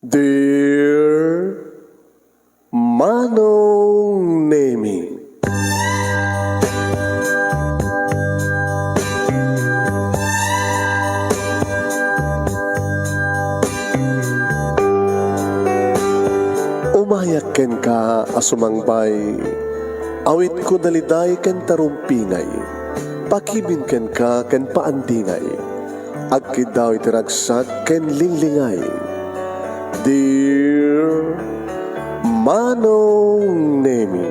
Dear Manong Nemi, umayak ken ka asumangbay, awit ko daliday ken tarumpingay, pakibin ken ka ken paandingay, agkid daw itiragsak ken linglingay. Dear Manong Nemi,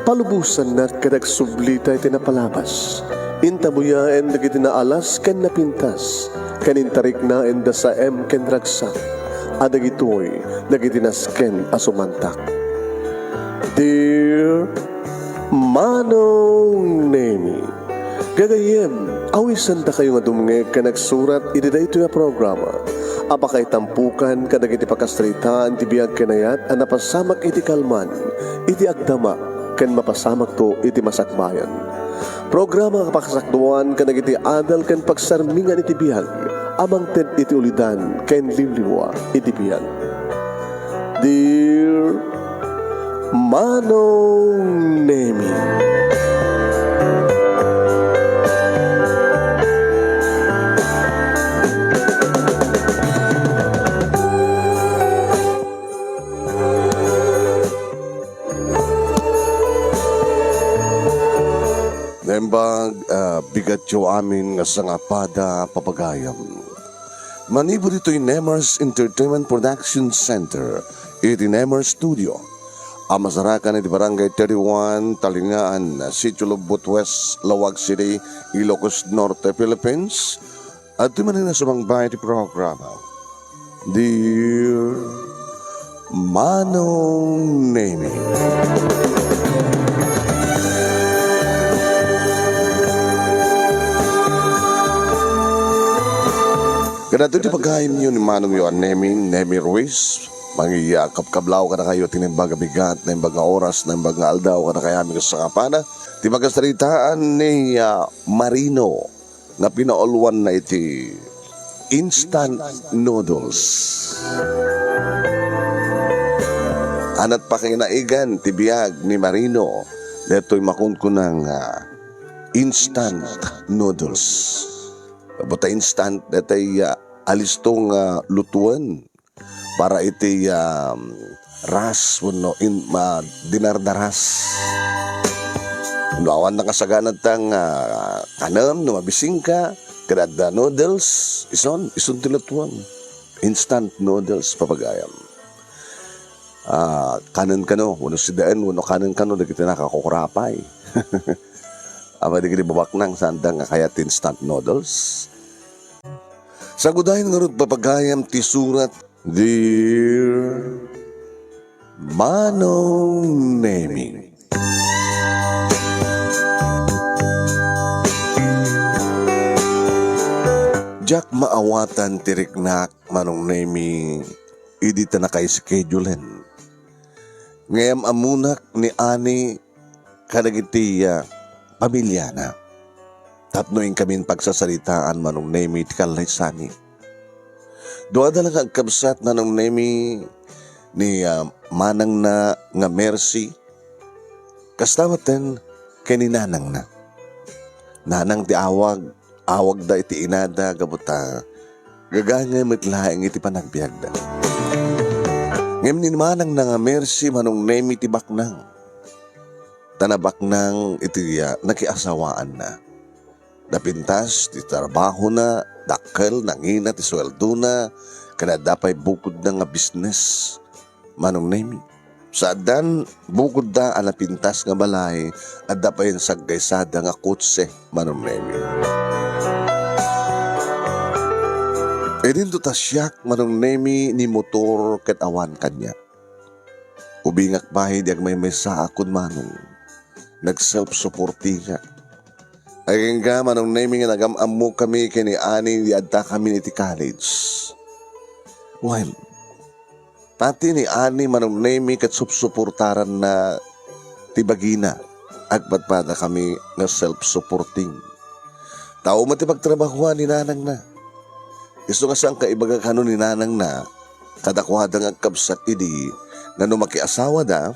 palubusan na kadagsublita iti napalabas. Intabuyaen na gitinaalas ken napintas, kanintarik na enda sa ken ragsak, adagitoy nagitinasken asumantak. Dear Manong Nemi, gagayem, awisan ta kayo nga dumngeg ka nagsurat iti daytoy a programa. Apakay tampukan kadag iti pakastrita ti biyag kanayat a napasamak iti kalman, iti agdama ken mapasamak to iti masakbayan. Programa kapakasakduan kadag iti adal ken pagsarmingan iti biyag, amang ted iti ulidan ken liwliwa iti biyag. Dear Manong Nemi, nembag bigat yo amin nga sangapada papagayam. Manibo dito'y Nemers Entertainment Production Center, iti Nemers Studio. Amasarakan iti Barangay 31, Talingaan, Sitio Lubot West, Lawag City, Ilocos Norte, Philippines. At tumanin na sumangbay iti programa. Dear Manong Nemi, kanado di pagkain nyo ni Manong Yohan Nemi Ruiz, mangiyakap kablaw ka na kayo, tinimbaga bigat, tinimbaga oras, tinimbaga aldaw ka na kaya aming kasangapana. Di magkasaritaan ni Marino, na pinauluan na iti instant noodles. Anat pa kinaigan, tibiyag ni Marino, deto'y makunkunang instant noodles. Buta instant, deto'y alistong lutuan para iti ras no dinardaras. Awan na kasaganat tang kanam no mabising ka kada noodles ison tilutuan instant noodles papagayam. Kanan kano uno sidaan uno kanan kano dagiti nakakukurapay. Aba di kini babaknang sandang nga kayat instant noodles. Sa gudahin nga rin papagayam ti surat, Dear Manong Nemi, Jack maawatan tiriknak Manong Nemi, idi ta na kay schedulen. Ngayam amunak ni Ani kadagiti pamilya na. Tapnoin kami pagsasalitaan Manong Nemi ti kalaysani. Doa lang ang kabsat Manong Nemi ni manang na nga Mercy. Kastamatan kay ni nanang na. Nanang ti awag da iti inada gabuta. Gagangay mitlaing iti panagbiag da. Ngayon ni manang na nga Mercy Manong Nemi ti baknang. Tanabaknang iti nakiasawaan na. Napintas, ti trabaho na, dakkel, nangina, ti sweldo na, kada dapay bukod na nga business, Manong Nemi. Sa adan, bukod da alapintas nga balay, at dapay yung saggaysada nga kutse, Manong Nemi. E dito tasyak, Manong Nemi, ni motor ket awan kanya. Ubingak bahay, diag may sa akon, Manong. Nag-self-supporting nga. Ay nga Manong Nemi nga nagamam mo kami kini Ani di adta kami iti college. Well, pati ni Ani Manong Nemi kat supsuportaran na tibagina agpatpada kami nga self-supporting. Tao matipagtrabahuan ni nanang na. Iso nga saan kaibaga kano ni nanang na Kadakwada nga kabsat idi nga makiasawa da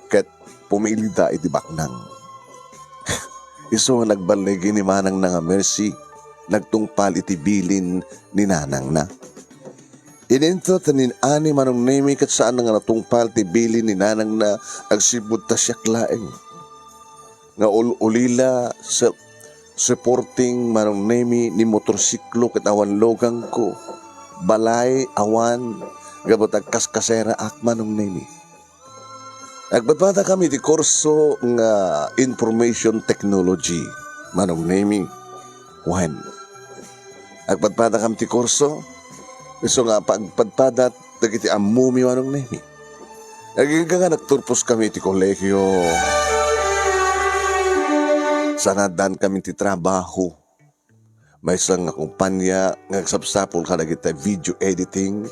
ket pumili da iti baknang. Iso nga nagbaligi ni manang na nga Mercy, nagtungpal iti bilin ni nanang na. Ininto tanin ani manong nemi kat saan nga natungpal ti bilin ni nanang na agsibut ta siyak laeng. Nga ulila sa supporting manong nemi ni motorsiklo ket awan logang ko. Balay awan gabot agkaskasera ak manong nemi. Agbatbata kami di kurso nga information technology manong nemi. When agbatbata kami di kurso iso nga pagpadpadat dagiti amumi manong nemi. Aging nga nagturpos kami ti kolehyo. Sanadan kami ti trabaho. May isang nga kumpanya nga nagsapsapol ka dagiti video editing.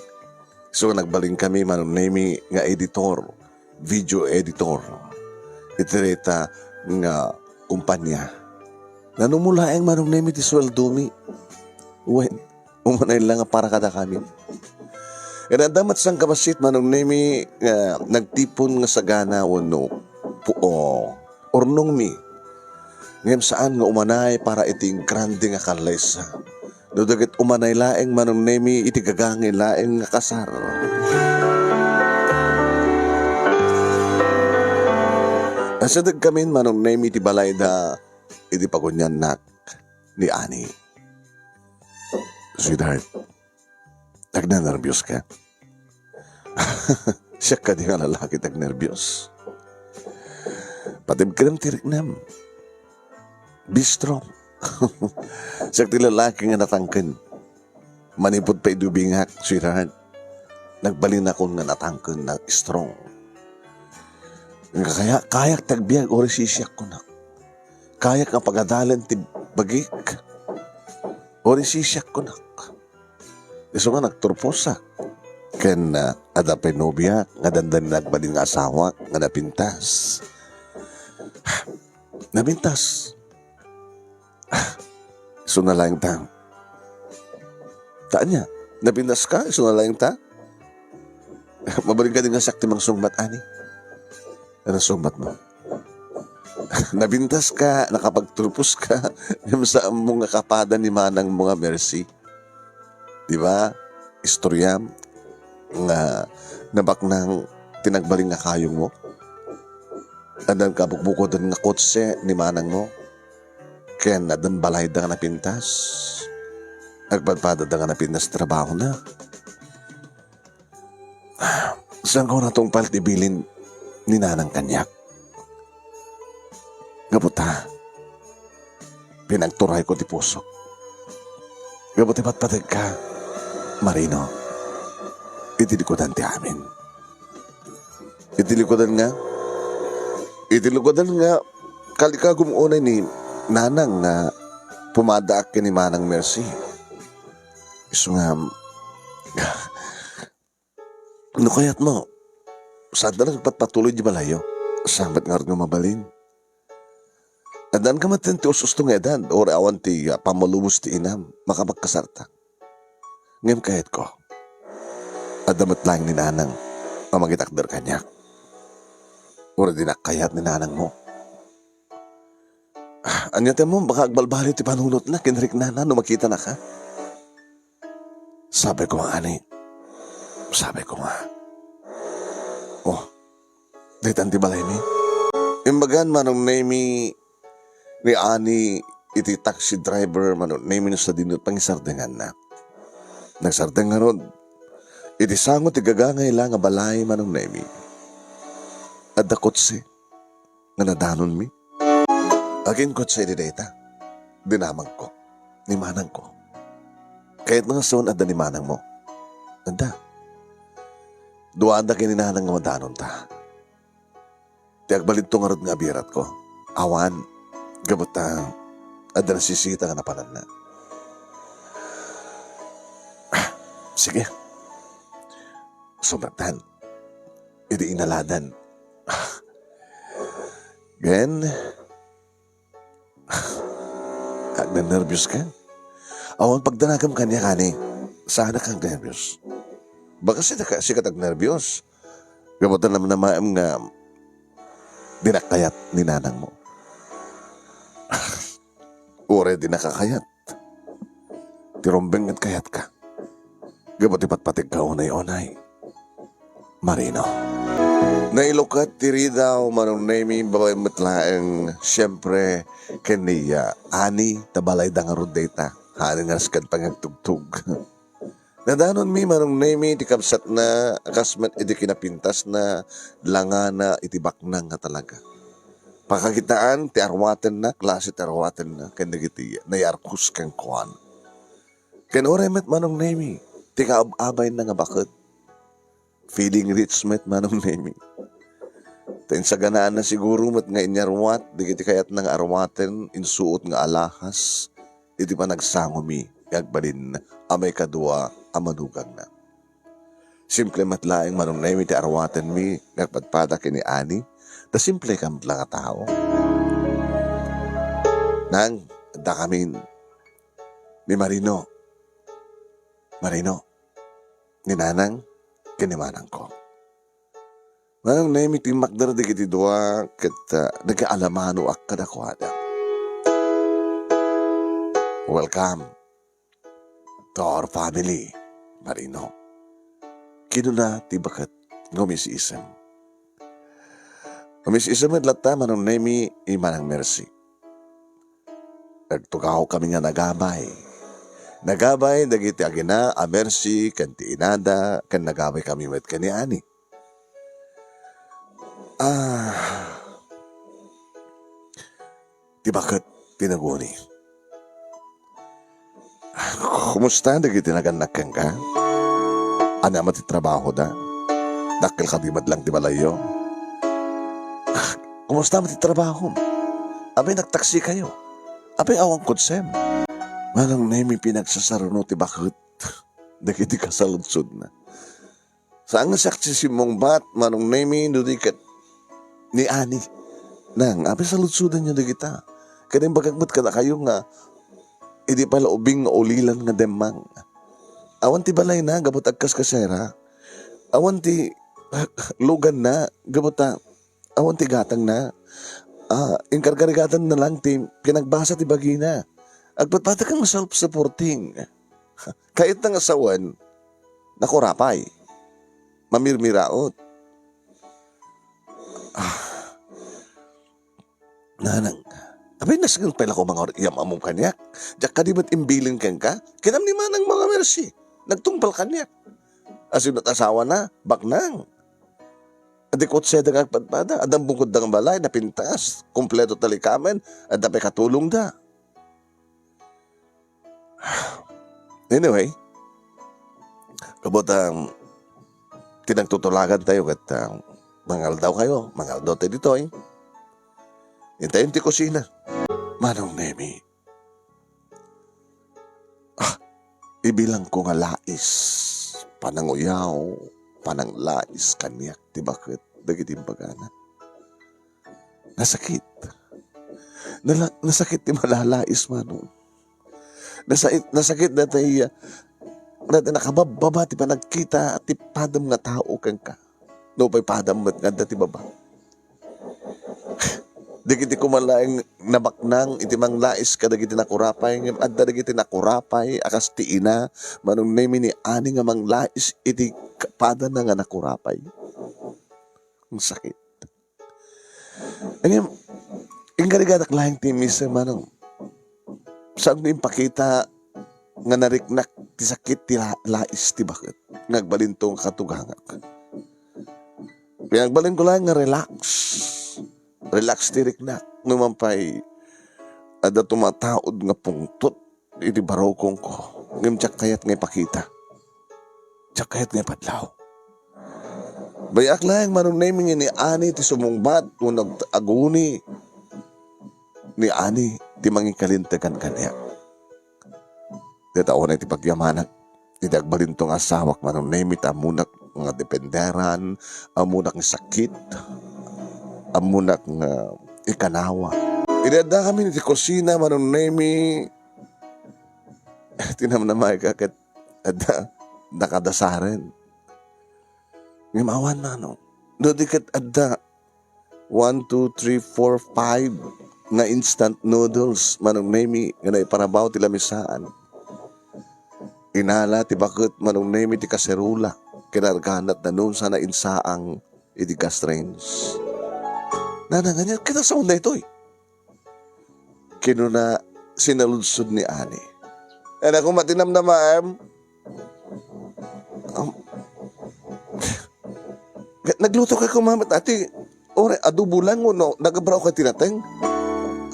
So nagbaling kami manong nemi nga editor. Video editor. Itireta nga kumpanya. Nanumulaeng manong nemi ti sweldo mi. When, umanay lang nga para kada kami. Kaya damat sang kabasit manong nemi nagtipon nga sagana wano ornong mi. Ngayon saan nga umanay para iting grande nga kalaysa. Dudagit umanay laeng manong nemi iti gagangin laeng nga kasar. Nasadag kami manong nemi ti balay da iti pagunyan nak ni Ani. Sweetheart, nagna-nervyos ka? Siya ka di nga lalaki tag-nervyos. Patib ka ng tirik nam. Be strong. Siya ti lalaki nga natangkin. Manipod pa idubingak, sweetheart. Nagbalin ako nga natangkin na strong. Kaya kayak tagbiag o resisyak ko na. Kayak ang pagadalan ti bagik. O resisyak ko na. Iso nga nagturposa. Ken adapay nobya nga dandan nagbalin nga asawa nga napintas. Napintas. Iso na lang ta. Taan niya. Napintas ka? Iso na lang ta. Mabaling ka din nga sakti mang sungbat, Ani. Ano sungbat mo? Nabintas ka, nakapagturpos ka, yung sa mga kapada ni manang mga Mercy. Diba? Istoryam nga nabak ng tinagbaling nga kayong mo. Andan kabukbuko doon nga kotse ni manang mo. Kaya nadan balay da nga napintas. Nagpadpada da nga napintas trabaho na. Saan ko na itong paltibilin ni nanang kanyak? Gabuta, pinagturay ko ti puso. Gabuti patpatag ka, Marino, itilikodan ti amin. Itilikodan nga, kalika gumunay ni nanang nga pumadaak ni manang Mercy. Iso nga, ano kaya't mo? Saan na nagpatpatuloy di balayo? Sambat nga rin nga mabalin. Adan ka matin ti usus tong edan, or awan ti pamalubos ti inam, makapagkasarta. Ngayon kahit ko, adamat lang ni nanang, pamagitakder kanyak. Or dinakayat ni nanang mo. Anyate mo, baka agbalbali ti panunot na, kinrik nana, no makita na ka. Sabi ko nga, Ani, sabi ko nga, oh, dahil ti balay mi. Imbagan manong nemi ni Ani iti taxi driver manong nemi no sa dinot pangisardengan na. Nagsardengan ron. Iti sangot ti gagangay lang nga balay manong nemi. At da kotse nga nadanon mi. Akin kotse iti data. Dinamang ko. Ni manang ko. Kahit mga son at da ni manang mo. Nanda. Duwanda kininanang nga madanon ta. Ti agbalid to nga rod nga abirat ko. Awan, gabot ta, adda nasisita nga napanan na. Sige. Sumatan. Idi inaladan. Gan, agna-nervyos ka. Awan pagdanagam kanya kani, sana kang nervyos. Baka si katag nervyos. Gamutan naman na maam nga dinakayat ni nanang mo. Ure di nakakayat. Tirumbeng at kayat ka. Gamot ipatpatig ka unay-unay. Marino. Nailukat tiri daw manong nami babay matlaeng siyempre kaniya ani tabalay da nga rodeta. Hanin nga skad pangagtugtug. Nadanon mi manong nami ti kapsat na kasmat iti kinapintas na langana itibak na nga talaga. Pakakitaan ti arwaten na, klase ti arwaten na, kanagiti nayarkus kang kuan. Ken oremet manong nami, ti kaababay na nga bakit. Feeling rich met manong nami. Ten sa ganaan na siguro met nga inyarwat, digiti kayat nga arwaten, insuot nga alahas, iti pa nagsangumi, agbalin amay kadua amadugang na. Simple matlaeng manong nami ti arwaten mi, nagpadpada kini ani, ta simple kam lang a tao. Nang, da kamin, ni Marino, ni Nanang, kinimanang ko. Manong nami ti makdar di kiti dua, kat nagkaalamano ak kadakwada. Welcome to our family, Marino. Kinuna ti bakat ngumisisem. Ngumisisem at lata manong nami imanang mercy. Nagtugaw kami nga nagabay. Nagabay dagiti agina a mercy kanti inada kan nagabay kami met kaniani. Ti bakat tinaguni. Kumusta dagiti naganak ka? Ana mati trabaho da? Dakil ka di madlang ti balayo? Kumusta mati trabaho? Abay nagtaksi kayo. Abay awang kutsem. Manang nemi pinagsasaruno ti bakit. Dagiti kasaludsod na. Saan nga saksi si mong bat, manong nemi nudikat ni Ani. Nang, abay saludsudan nyo dagita. Kaning bagagmat ka na kayo nga, hindi pala ubing nga ulilan nga demang. Awan ti balay na, gabot agkas kasera. Awan ti lugan na, gabot awan ti gatang na. Inkargarigatan na lang ti pinagbasa ti bagina. Agpatpata kang self-supporting. Kahit ng asawan, nakurapay. Mamirmiraot. Nanang, abay nasagang pala ko mga yamamong kanyak. Diyak ka di ba't imbilin kang ka? Kinam ni manang mga mercy. Nagtumpal kanyak. Asin at asawa na, baknang. Adikot siya da kagpadpada. Adang bungkod da ng balay, napintas. Kompleto talikamen, at dapat katulong da. Anyway, kabot tinagtutulagan tayo at mangal daw kayo, mangal daw tayo dito eh. Hintayin ti kusina. Manong nemi. Ibilang ko nga lais, pananguyaw, pananglais kanyak, ti bakit, dagiti bagana. Nasakit. Nasakit ti malalais manong. Nasakit na tayo, na nakababa ti panagkita at ti padam nga tao kang ka. No pa'y padam at nga ti baba. Dagiti kumalaing nabaknang iti mang lais ka dagiti nakurapay at dagiti nakurapay akas ti ina manong nemi ni ani nga mang lais iti pada na nga nakurapay. Ang sakit. Ang ingarigadak lahing ti misa manong saan ko impakita nga nariknak ti sakit ti lais ti bakit nagbalintong katugangak. Pinagbalin ko lang nga relax tirik na numampay ada tumataod nga pungtot iti barokong ko ngam tsak kayat nga ipakita tsak kayat nga padlaw bayak lang manong naming ni ani ti sumungbat kung nag-aguni ni ani ti mangikalintagan kanya dito na iti pagyamanak iti agbalintong asawak manong namit amunak nga dependeran amunak nga sakit amunak nga ikanawa. Inada kami ni kusina manong nemi tinam na may kakit ada nakadasaren. Nga maawan na, no? Do di kat adda 1, 2, 3, 4, 5 na instant noodles manong nemi nga na iparabaw ti lamisaan. Inala ti bakit manong nemi ti kaserula kinarganat na noon sana insaang iti gas range. Nananganyan, kita sa una ito eh. Kinuna sinaludsod ni Ani. Ano kung matinam na ma'am? Nagluto ka kumamat ati. Ore, adobo lang mo, no? Nagabraw ka tinateng.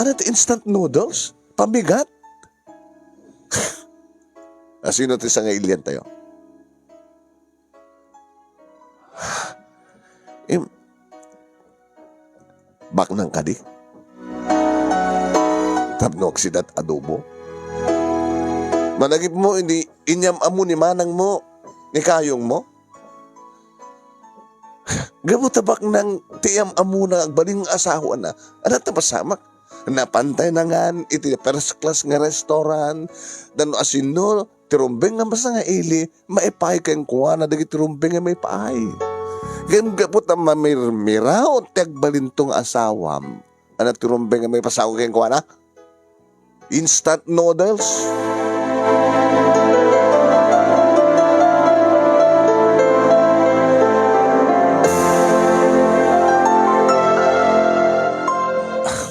Ano ito, instant noodles? Pambigat? Sino ito sa ngayon tayo? Baknang kadi? Tabnog sidat adobo? Managip mo, hindi inyam amo ni manang mo, ni kayong mo? Gabo tabak ng tiyam amo na agbaling asawa na, ano tapasamak? Napantay na nga, iti first class nga restaurant, dano asino, tirumbeng nga basta nga ili, maipay kayong kuha na dagi tirumbeng nga may paay. Gam gabot ang mamirmira o tiagbalintong asawam, ano tirumbeng nga may pasawa kayong kuha na? Instant noodles?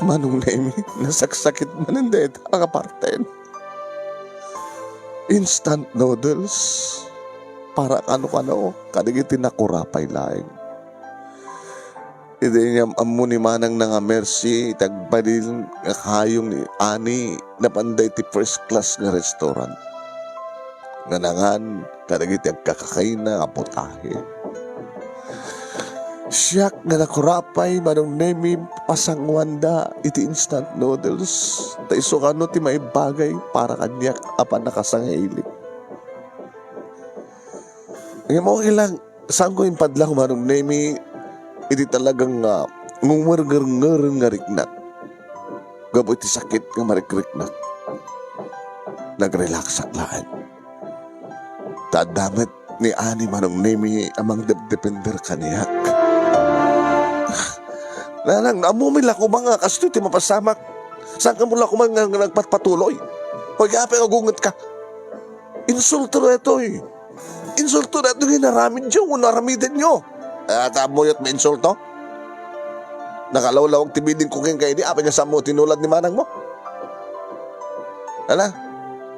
Manong Nemi, nasaksakit man hindi ang aparten. Instant noodles, para ano-ano, kadigiti na kurapay laing. Hindi niya amo ni manang nga mercy, tagbalin nga kayong ni Ani, na panday ti first class nga restaurant. Nga nangan, kadigiti ang kakakay na aputahe. Siyak nga nakurapay manong Nemi pasangwanda iti instant noodles. Ta iso kano ti may bagay para kanyak apan nakasangailit. Ngayon mo ilang saan ko yung padlang manong Nemi iti talagang ngumurger-nger nga riknat. Gabo iti sakit nga marikriknat. Nag-relax aklaan. Tadamet ni Ani manong Nemi amang depender kaniyak. Nanang, namumila ko mga kasto ti mapasamak. Saan ka mula ko mga nagpatuloy? Huwag yapay agungat ka. Insulto na ito eh. Insulto na ito ginaramid nyo, naramidin nyo. At amoyot may insulto? Nakalawlawag tibidin ko kayo kayo di, apay nga sa mo tinulad ni manang mo. Ala,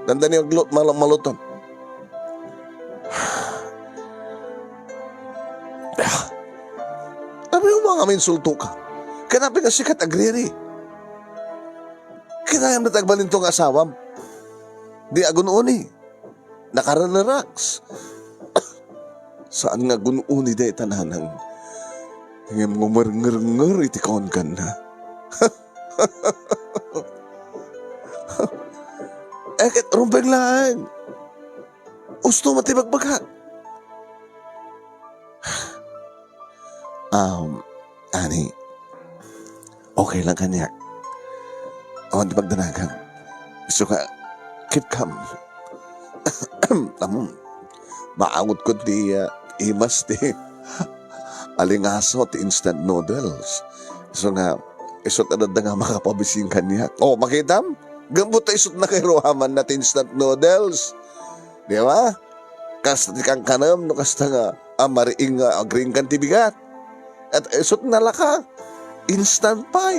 dandan yung maluton. Sabi mo mga may insulto ka. Kanapin nga sikat agriri. Kinayam na tagbalintong asawam. Di agununi. Nakarelarax. Saan nga gununi day tananang. Hingam ngumer-nger-nger itikon ka na. Eket rumbeng lang. Usto matibagbaga. Ani, okay lang kanyak. Awan di pagdanagan. Gusto ka, keep calm. Maangot ko di imas di alingaso ti instant noodles. So nga, isot na nga makapabising kanyak. Oh, makitam? Gambot ta isot na kay Rohaman na ti instant noodles. Di ba? Kasta ti kang kanam, no kasta nga, mariing agring kan ti bigat. At isot na laka, instant pie.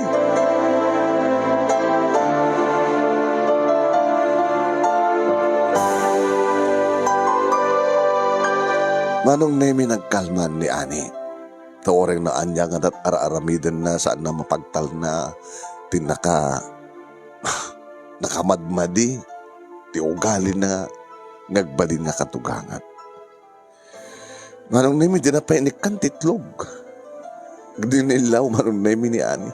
Manong Nemi nagkalman ni Ani. Taoreng na anya nga at araramiden na saan na mapagtal na nakamadmadi, ti ugali na nagbalin nga katugangan. Manong Nemi dinapainik kan titlog. Dinilaw manong Nemi ni Ani.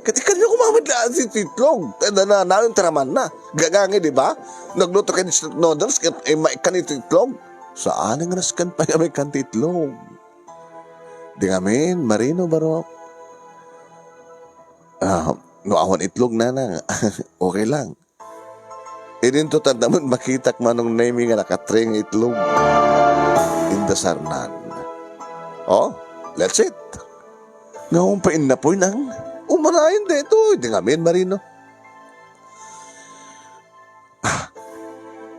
Katikan niyo kumamadlaan si titlog. Tanda na yung taraman na. Gagangi, di ba? Nagluto kayo ni noodles, maikan ni titlog. Saan nga naskan pa may kan titlog? Di ngamin, marino barok. No awan itlog na na. Okay lang. Idinto tandamon makitak manong Nemi nga nakatring itlog. Indasarnan. Oh, that's it. Ngayon na po nang umarayin dito. Hindi nga min marino.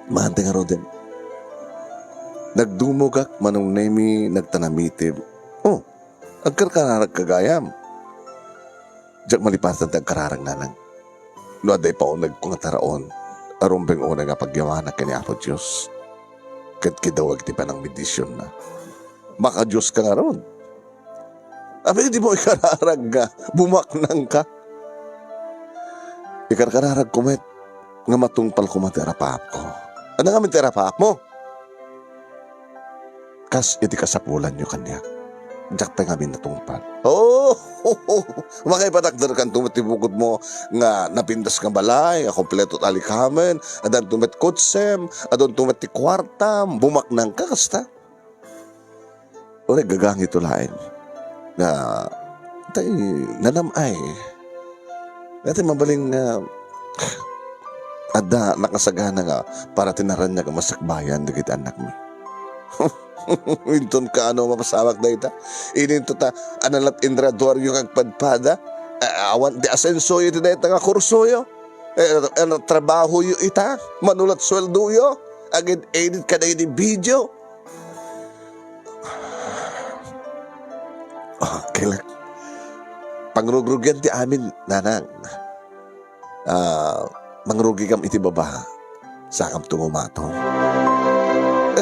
Mahante nga ro din. Nagdumugak manong nemi nagtanamitib. Oh, agkarkararag kagayam. Diyak malipatan tag kararang nanang. No aday pa o nagkungataraon. Arumbeng una nga pagyawana kani Apo Diyos. Kat kidawag ti pa ng medisyon na. Maka Diyos ka nga ron. Abi di mo ikararag nga. Bumaknang ka. Ikarkararag kumet. Nga matungpal ko materapaap ko. Ano nga materapaap mo? Kas iti kasapulan nyo kanya. Diyak pa nga natungpal. Oh, makaipatakdar kan tumatibukod mo nga napindas ka balay, kompleto talikamen, adan tumat kutsem, adon tumat ti kwartam, bumaknang ka kasta. O gagang ito lain. Na tay nanamay. Natin mabaling ada nakasagana nga para tinaran niya ka masakbayan dagit anak mo. Inton ka ano mapasawak na ita. Ininto ta analat indrador yung agpadpada. Awan di asenso ito na ita nga kurso yo. Trabaho yo ita. Manulat sweldo yo. Agad edit ka na yung video. Kailan pangrugrugan ti amin nanang. Mangrugi kam iti baba. Sakam tungumato.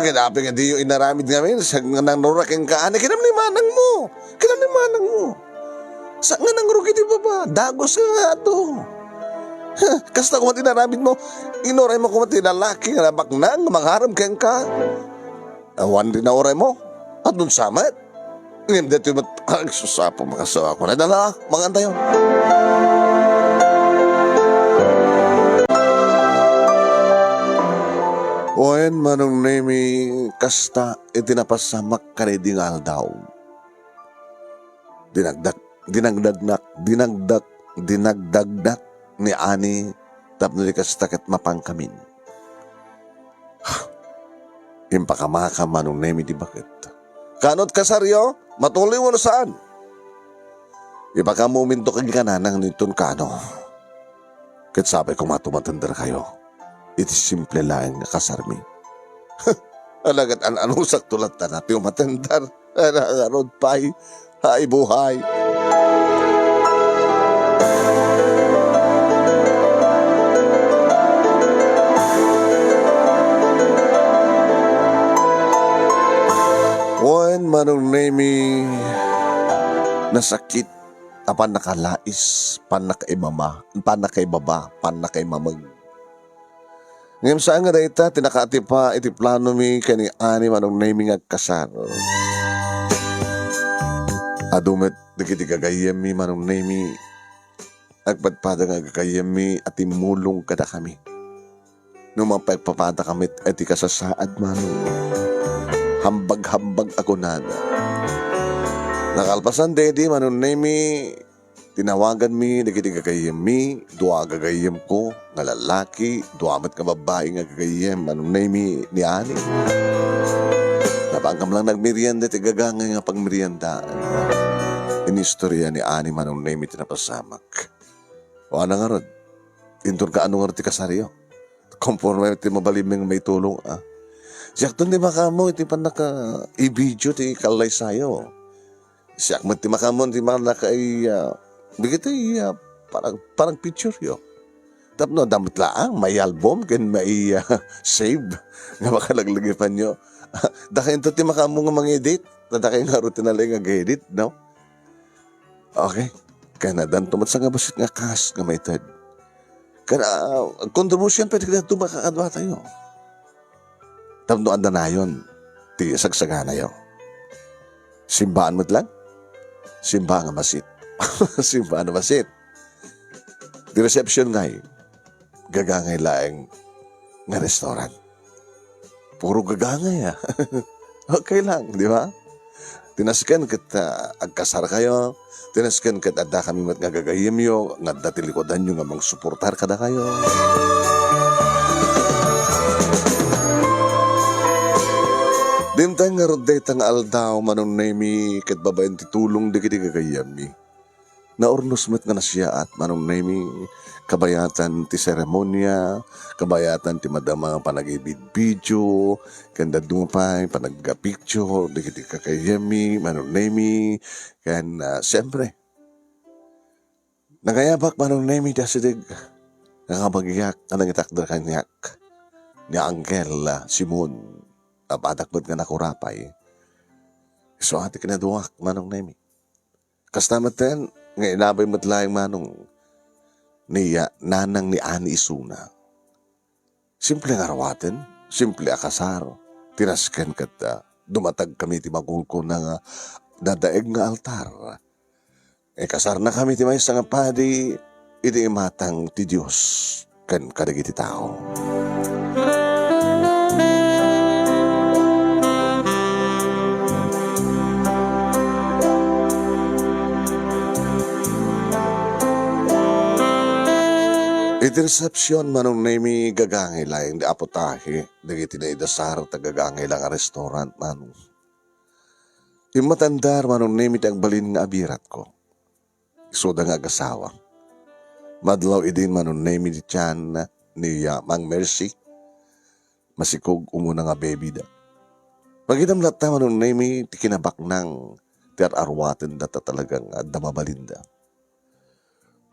Kinapi nga di yung inaramid ngamin sa nga nang nuraking kaan. Kinamlimanang mo. Kinamlimanang mo. Sa nga nang rugi di baba. Dagos ka nga ito. Kasta kung tinaramid mo, inoray mo kung tinalaki nga nabaknang, mangharam kang ka. Awan din na oray mo. At dun samat. Ngayon dito yung susapo makasawa ko. Nadala, maganda yun. Oen manong nemi kasta itinapasamak kareding aldaw. Dinagdagnak ni ani tapno di kasta ket mapangkamin. Impakamaka manong nemi di bakit. Kanot kasaryo, matuloy mo na saan? Ipakamuminto kang kananang nitun kano. Ket sabay kung matumatandar kayo. Iti simple lang nga kasarmi. Alagat anusak tulat na natin matandar. Arod pa'y hay buhay. Wan manong nemi nasakit apan nakalais pan nakaibaba pan nakaimamag. Ngayon saan nga dahita, tinakati pa iti plano mi kani ani manong naming agkasar. Adumet, dikiti gagayem mi manong nami, agpadpada nga gagayem mi at imulong kada kami. Nung mapagpapada kami at ikasasaad manong, hambag-hambag ako nada. Nakalpasan dedi manong nami, tinawagan mi, dikiti gagayem mi, dua gagayem ko, nga lalaki, duamat ka babae nga gagayem, anong nami ni ani. Napangkam lang nagmerienda, tigagangay nga pangmeriendaan. Inistorya ni ani manong nami tinapasamak. O ana nga rod, intun ka anong nga kasaryo. Conforme ti mabalimeng may tulong Siyak doon di makamo, iti pa naka i-video, ti kalay sayo. Siyak mo ti makamo, ti naka bigito parang picture yo. Tapno damit laang may album ken may save nga makalaglagay pa nyo. Dakain to ti makamo nga mang-edit. Dakain nga rutin na lang nga edit, no? Okay. Kaya na dan tumat sa nga basit nga kas nga may tad. Kaya contribution pwede ka na tumakakadwa tayo. Tapno anda na yun. Ti sagsagana yo. Simbaan mo't lang. Simba nga basit. Simba na basit. Di reception ngay, gagangay laeng nga restaurant. Puro gagangay Okay lang, di ba? Tinaskan kat agkasar kayo, tinaskan kat adda kami mat nga gagayim yo, nga datilikodan nyo nga mang suportar kada kayo. Lintang nga roday tang aldaw manong nemi ket babaen ti tulong digiti gagayami. Naurnos met nga na siya at manong nemi kabayatan ti seremonya, kabayatan ti madama panagibid video, kanda dumapay panagga-picture, digiti kakayami, manong nemi, kan siyempre, nagayabak manong nemi dasidig, nakabagyak, nangitakder kanyak, ni Angel Simon, apadakbad nga nakurapay, so ati kinaduwak manong nemi. Kastamat ten, nga inabay matlayang manong niya nanang ni Ani Isuna. Simple nga rawaten, simple akasar, tinasken kat dumatag kami ti magulko na nga dadaeg nga altar. Kasar na kami ti may nga padi, iti imatang ti Diyos kan kadagiti tao. Iti resepsyon manong nemi gagangay lang di apotahe, dagiti na idasar tagagangay lang a restaurant manong. Imatandar manong nemi ti agbalin nga abirat ko. Isuda nga agasawa. Madlaw idin manong nemi di tiyan ni Mang Mercy. Masikog umuna nga baby da. Pagidam lata manong nemi ti kinabak ng ti arwaten data talagang damabalinda.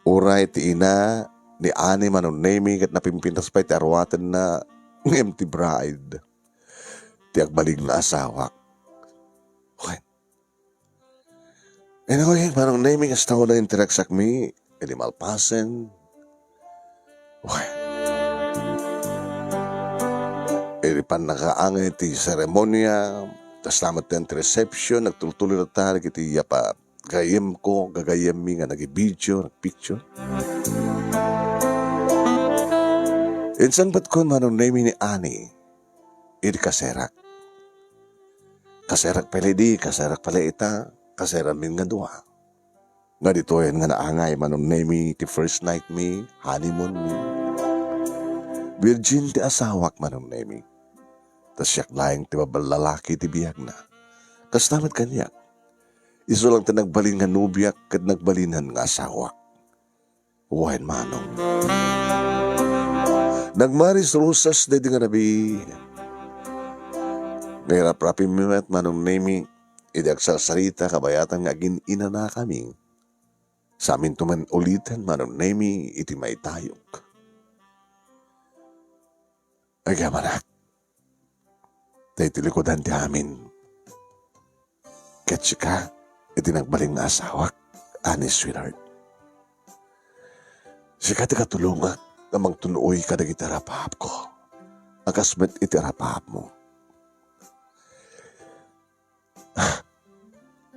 Uray ti ina ni Ani manong nemi kat napimpintas pa iti arwaten na empty bride. Ti agbaling na asawa. Okay. And ako yung manong nemi as tao na interaksak mi, edi malpasen. Okay. Edi pan nakaangay ti seremonya, tas lamat ti reception, nagtultuloy na tayo iti pa gagayem ko, gagayem mi nga nag-video, nag-picture. Insan ba't ko manong nemi ni Ani, iti kaserak. Kaserak pala di, kaserak pala ita, kaserak min nga duha. Nga dito yan nga naangay manong nemi ti first night mi, honeymoon mi. Virgin ti asawak manong nemi. Tas siyak laing ti babalalaki ti biyag na. Kas naman kanyak. Iso lang ti nagbalin nga nubiyak kat nagbalinan nga asawak. Uwain manong. Nagmaris rusas na di nga nabi. Ngayon rapim mi met manong nemi, idagsal sarita kabayatan nga agin ina na kami. Sa amin tuman ulitan manong nemi iti may tayok. Agamanak, tayo tilikodan di amin. Ketsika, iti nagbaling nga asawak, Ani sweetheart. Sika ti katulungak, namang tunuoy ka nag itarapahap ko. Akasmet itarapahap mo.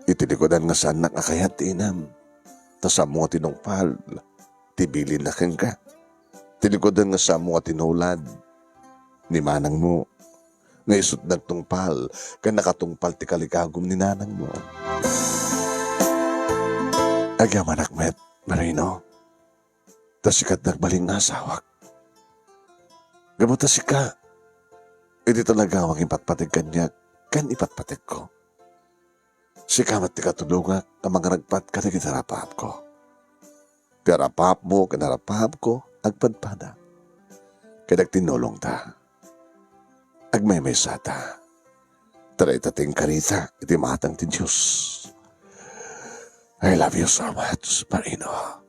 Itilikodan nga saan nakakayat inam. Tasamo tinungpal, tibilin na kang ka. Tilikodan nga sa mo tinulad. Ni manang mo. Nga isut nagtungpal, ka nakatungpal ti kalikagom ni nanang mo. Agyaman akmet, Marino. Tasikat nagbaling nga asawak. Gabuta sika. Hindi talaga wang ipatpatig kanya, kan ipatpatig ko. Sikamat ti katulunga na mga ragpat ka na kitarapahap ko. Karapahap mo, kanarapahap ko, agpadpada. Kaya nagtinulong ta. Agmay sata. Tara itating karita, iti matang ti Diyos. I love you so much, Marino.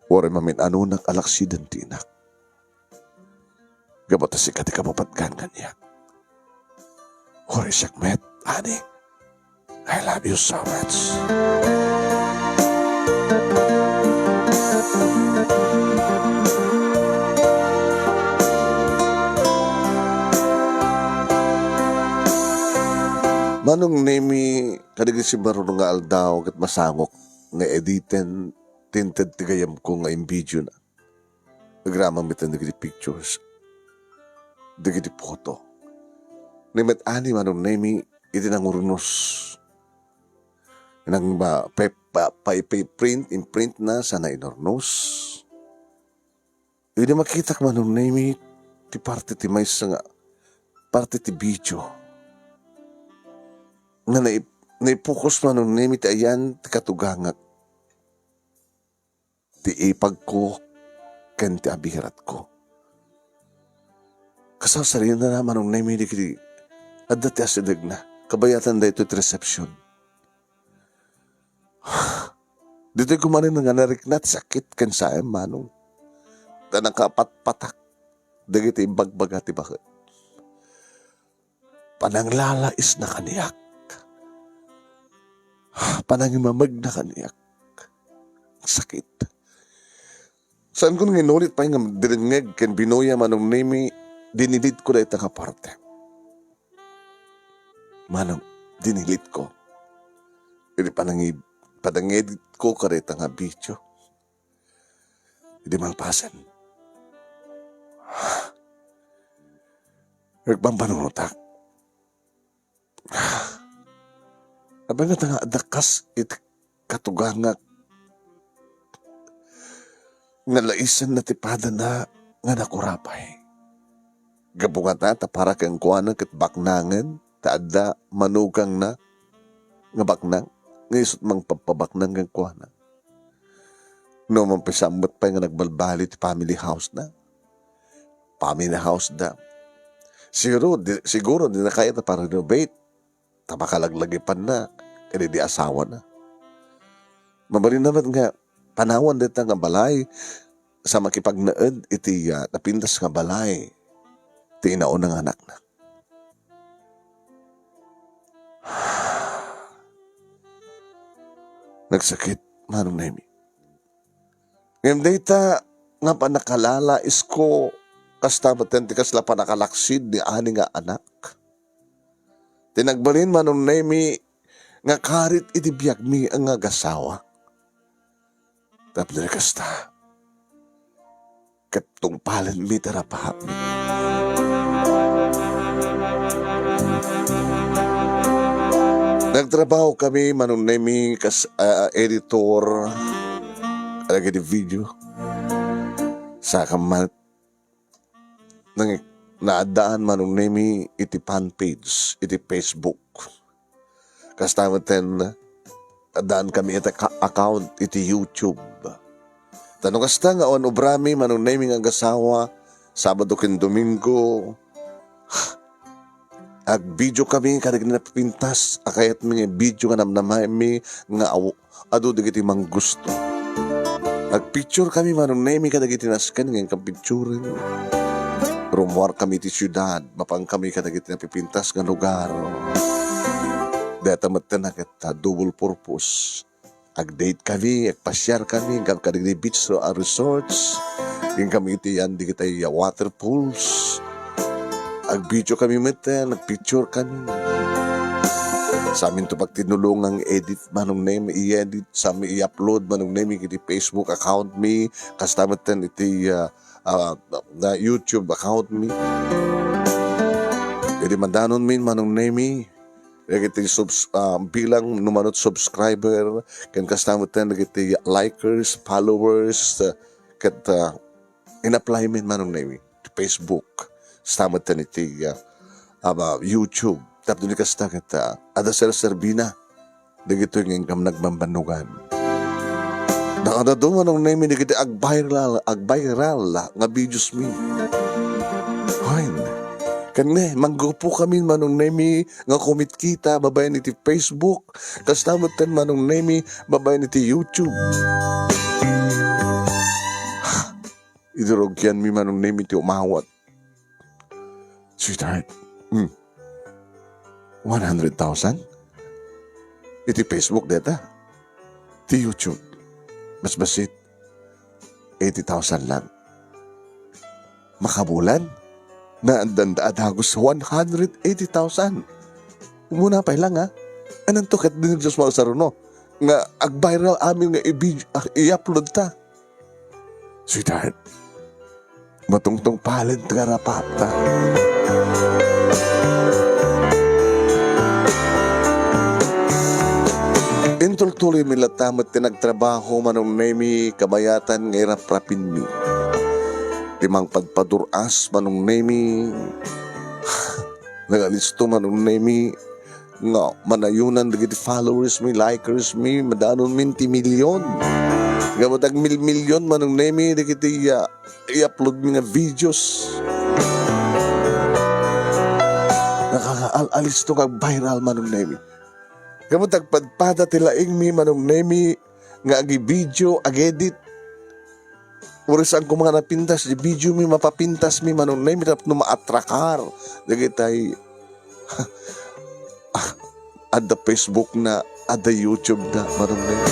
Wari mamin anunak alaksidan tinak. Gabata si kati kapapatgangan niya. Wari sakmet, Ani. I love you so much. Manong nemi kadagit si marunong nga aldaw kat masangok nga editen tinted tigayam ko nga imbidyo na. Nagramang bitan dagiti pictures. Dagiti photo. Nimet ani manong nemi iti nangurunos. Nang pa-print, imprint na sana inornos. Hindi makita ka manong nemi ti parte ti may nga parte ti video. nga naipokus man nung nemi ti ayan ti katugangak ti ipag ko ken ti abirat ko. Kasasarili na naman nung nemi di kiti adda ti asidag na kabayatan da ito ti reception. Dito'y kumanin nga nariknat sakit ken sa manong ta nakapat-patak dagiti imbagbaga ti bakit. Pananglalais na kaniyak. Panangimamag na kaniyak. Sakit. Saan ko nginulit pa yung diringeg ken binoya manong nemi dinilit ko na itang aparte. Manong dinilit ko. Hindi panangedit ko ka rin itang abityo. Hindi malpasan. Nagbang panunutak. Abang nga nga adakas it katugangak nga laisan na tipada na nga nakurapay. Gabungat na ta para kang kuwanan kat baknangan ta adda manugang na nga baknang nga isot mang papabaknang kang kuwanan. No mampisamot pa nga nagbalbali ti family house na. Family house na. Siguro di na kaya ta para renovate. Tabakalaglagi na, kaya di asawa na. Mabalin naman nga, panawan dito nga balay, sa makipagnaed, iti napintas nga balay, iti inaon ng anak na. Nagsakit, manong nemi. Ngayon dita, nga panakalala isko, kasta matentikas la panakalaksid ni ani nga anak. Tinagbalin manong nemi nga karit iti biyag mi ang nga gasawa. Tapos na kasta. Katungpalan mi tarapahap mi. Nagtrabaho kami manong nemi kas editor alagay di video sa kamat nang naadaan manong nemi iti fan page, iti Facebook. Kastamatan adaan kami iti account, iti YouTube. Tanong kasta nga on obrami manong nemi nga gasawa, Sabado ken Domingo, ag video kami kadag na pintas, akayat mga video nga namnamay mi nga adu digiti mang gusto. Ag picture kami manong nemi kadag iti nasken nga kapicturen. Rumuar kami ti syudad, mapang kami kadagit na pipintas nga lugar. Data matan na kita double purpose. Ag-date kami, ag-pasyar kami, kadagit ni beach so resorts. Yung kami iti yan, di kita water pools. Ag-video kami matan, nag-picture kami. Sa amin to pagtinulungang edit manong name, i-edit, sa amin i-upload manong name, iti Facebook account mi, kastamatan iti na YouTube account mi. Jadi mandanon min manong nemi. Nagiti bilang numanot subscriber. Kan kastamutan nagiti likers, followers. Kat in-apply min manong nemi. Facebook. Stamutan iti YouTube. Tapos ni kasta kita. Ada serbina. Dagito yung income nagmambanugan. Nakadado manong nemi ni kita ag-viral nga videos mi. Hoy, kanne, manggupo kami manong nemi nga komit kita, babayan iti Facebook, kastamutan manong nemi, babayan iti YouTube. Idurog yan mi manong nemi ti umawat. Sweetheart, 100,000? Iti Facebook data, ti YouTube. Mas basit, 80,000 lang. Makabulan, na andandaan sa 180,000. Muna pa lang ha. Anong to kat din Diyos mga saruno? Nga ag-viral amin nga i-upload ta. Sweetheart, matungtong palad tarapap ta. Intultuloy mi latamat tinagtrabaho manong nemi kabayatan nga irap-rapin mi. Timang pagpaduras manong nemi. Nagalisto manong nemi nga manayunan dagiti followers mi, likers mi, madanon minti milyon. Gamatag milyon manong nemi dagiti i-upload mi nga videos. Nakakaalis to kag viral manong nemi. Gamatag padpada tilaing mi manong nemi nga agi video, ag-edit. Urisan ko mga napintas, di video mi mapapintas mi manong nemi tap no maatrakar. Dagitay ada Facebook na, ada YouTube na manong nemi.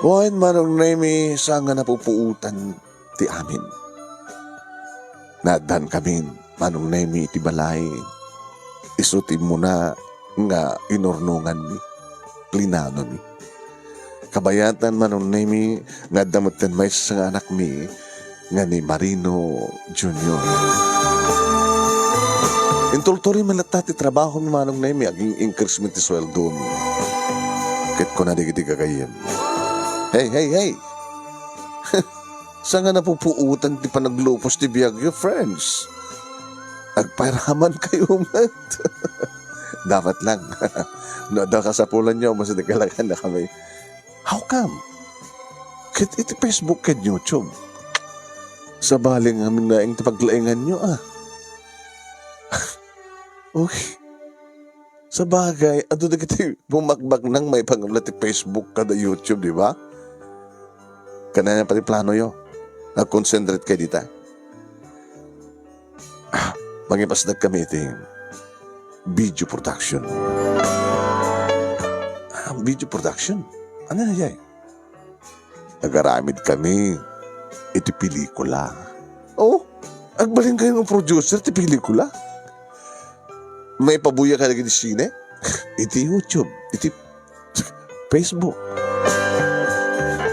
Buhayin manong nemi sa nga napupuutan ti amin. Nadan kami manong nemi ti balay. Isutin mo na nga inornungan mi, plinano mi. Kabayatan manong nemi nga damutan may sa anak mi nga ni Marino Jr. Intulturi malata ti trabaho mi manong nemi aging increasement ti sweldo mi. Kit ko na digiti gagayem. Hey! Sa nga napupuutan ti panaglupos ti biyagyo, friends? Agpairaman kayo, mat. Dapat lang. No, daw kasapulan nyo, mas nagkalakan na kami. How come? Kit iti Facebook ket YouTube. Sa baling amin na ing paglaingan nyo, Okay. Sa bagay, ato na kiti bumakbak nang may pangamla ti Facebook kada YouTube, di ba? Kanaya pati plano yo. Nag-concentrate kayo dita. Magipasdag kami iti video production. Video production? Ano na yay? Nagaramid kami iti pelikula. Oh, agbaling kayo ng producer iti pelikula. May pabuya ka lagi di sine? Iti YouTube, iti Facebook.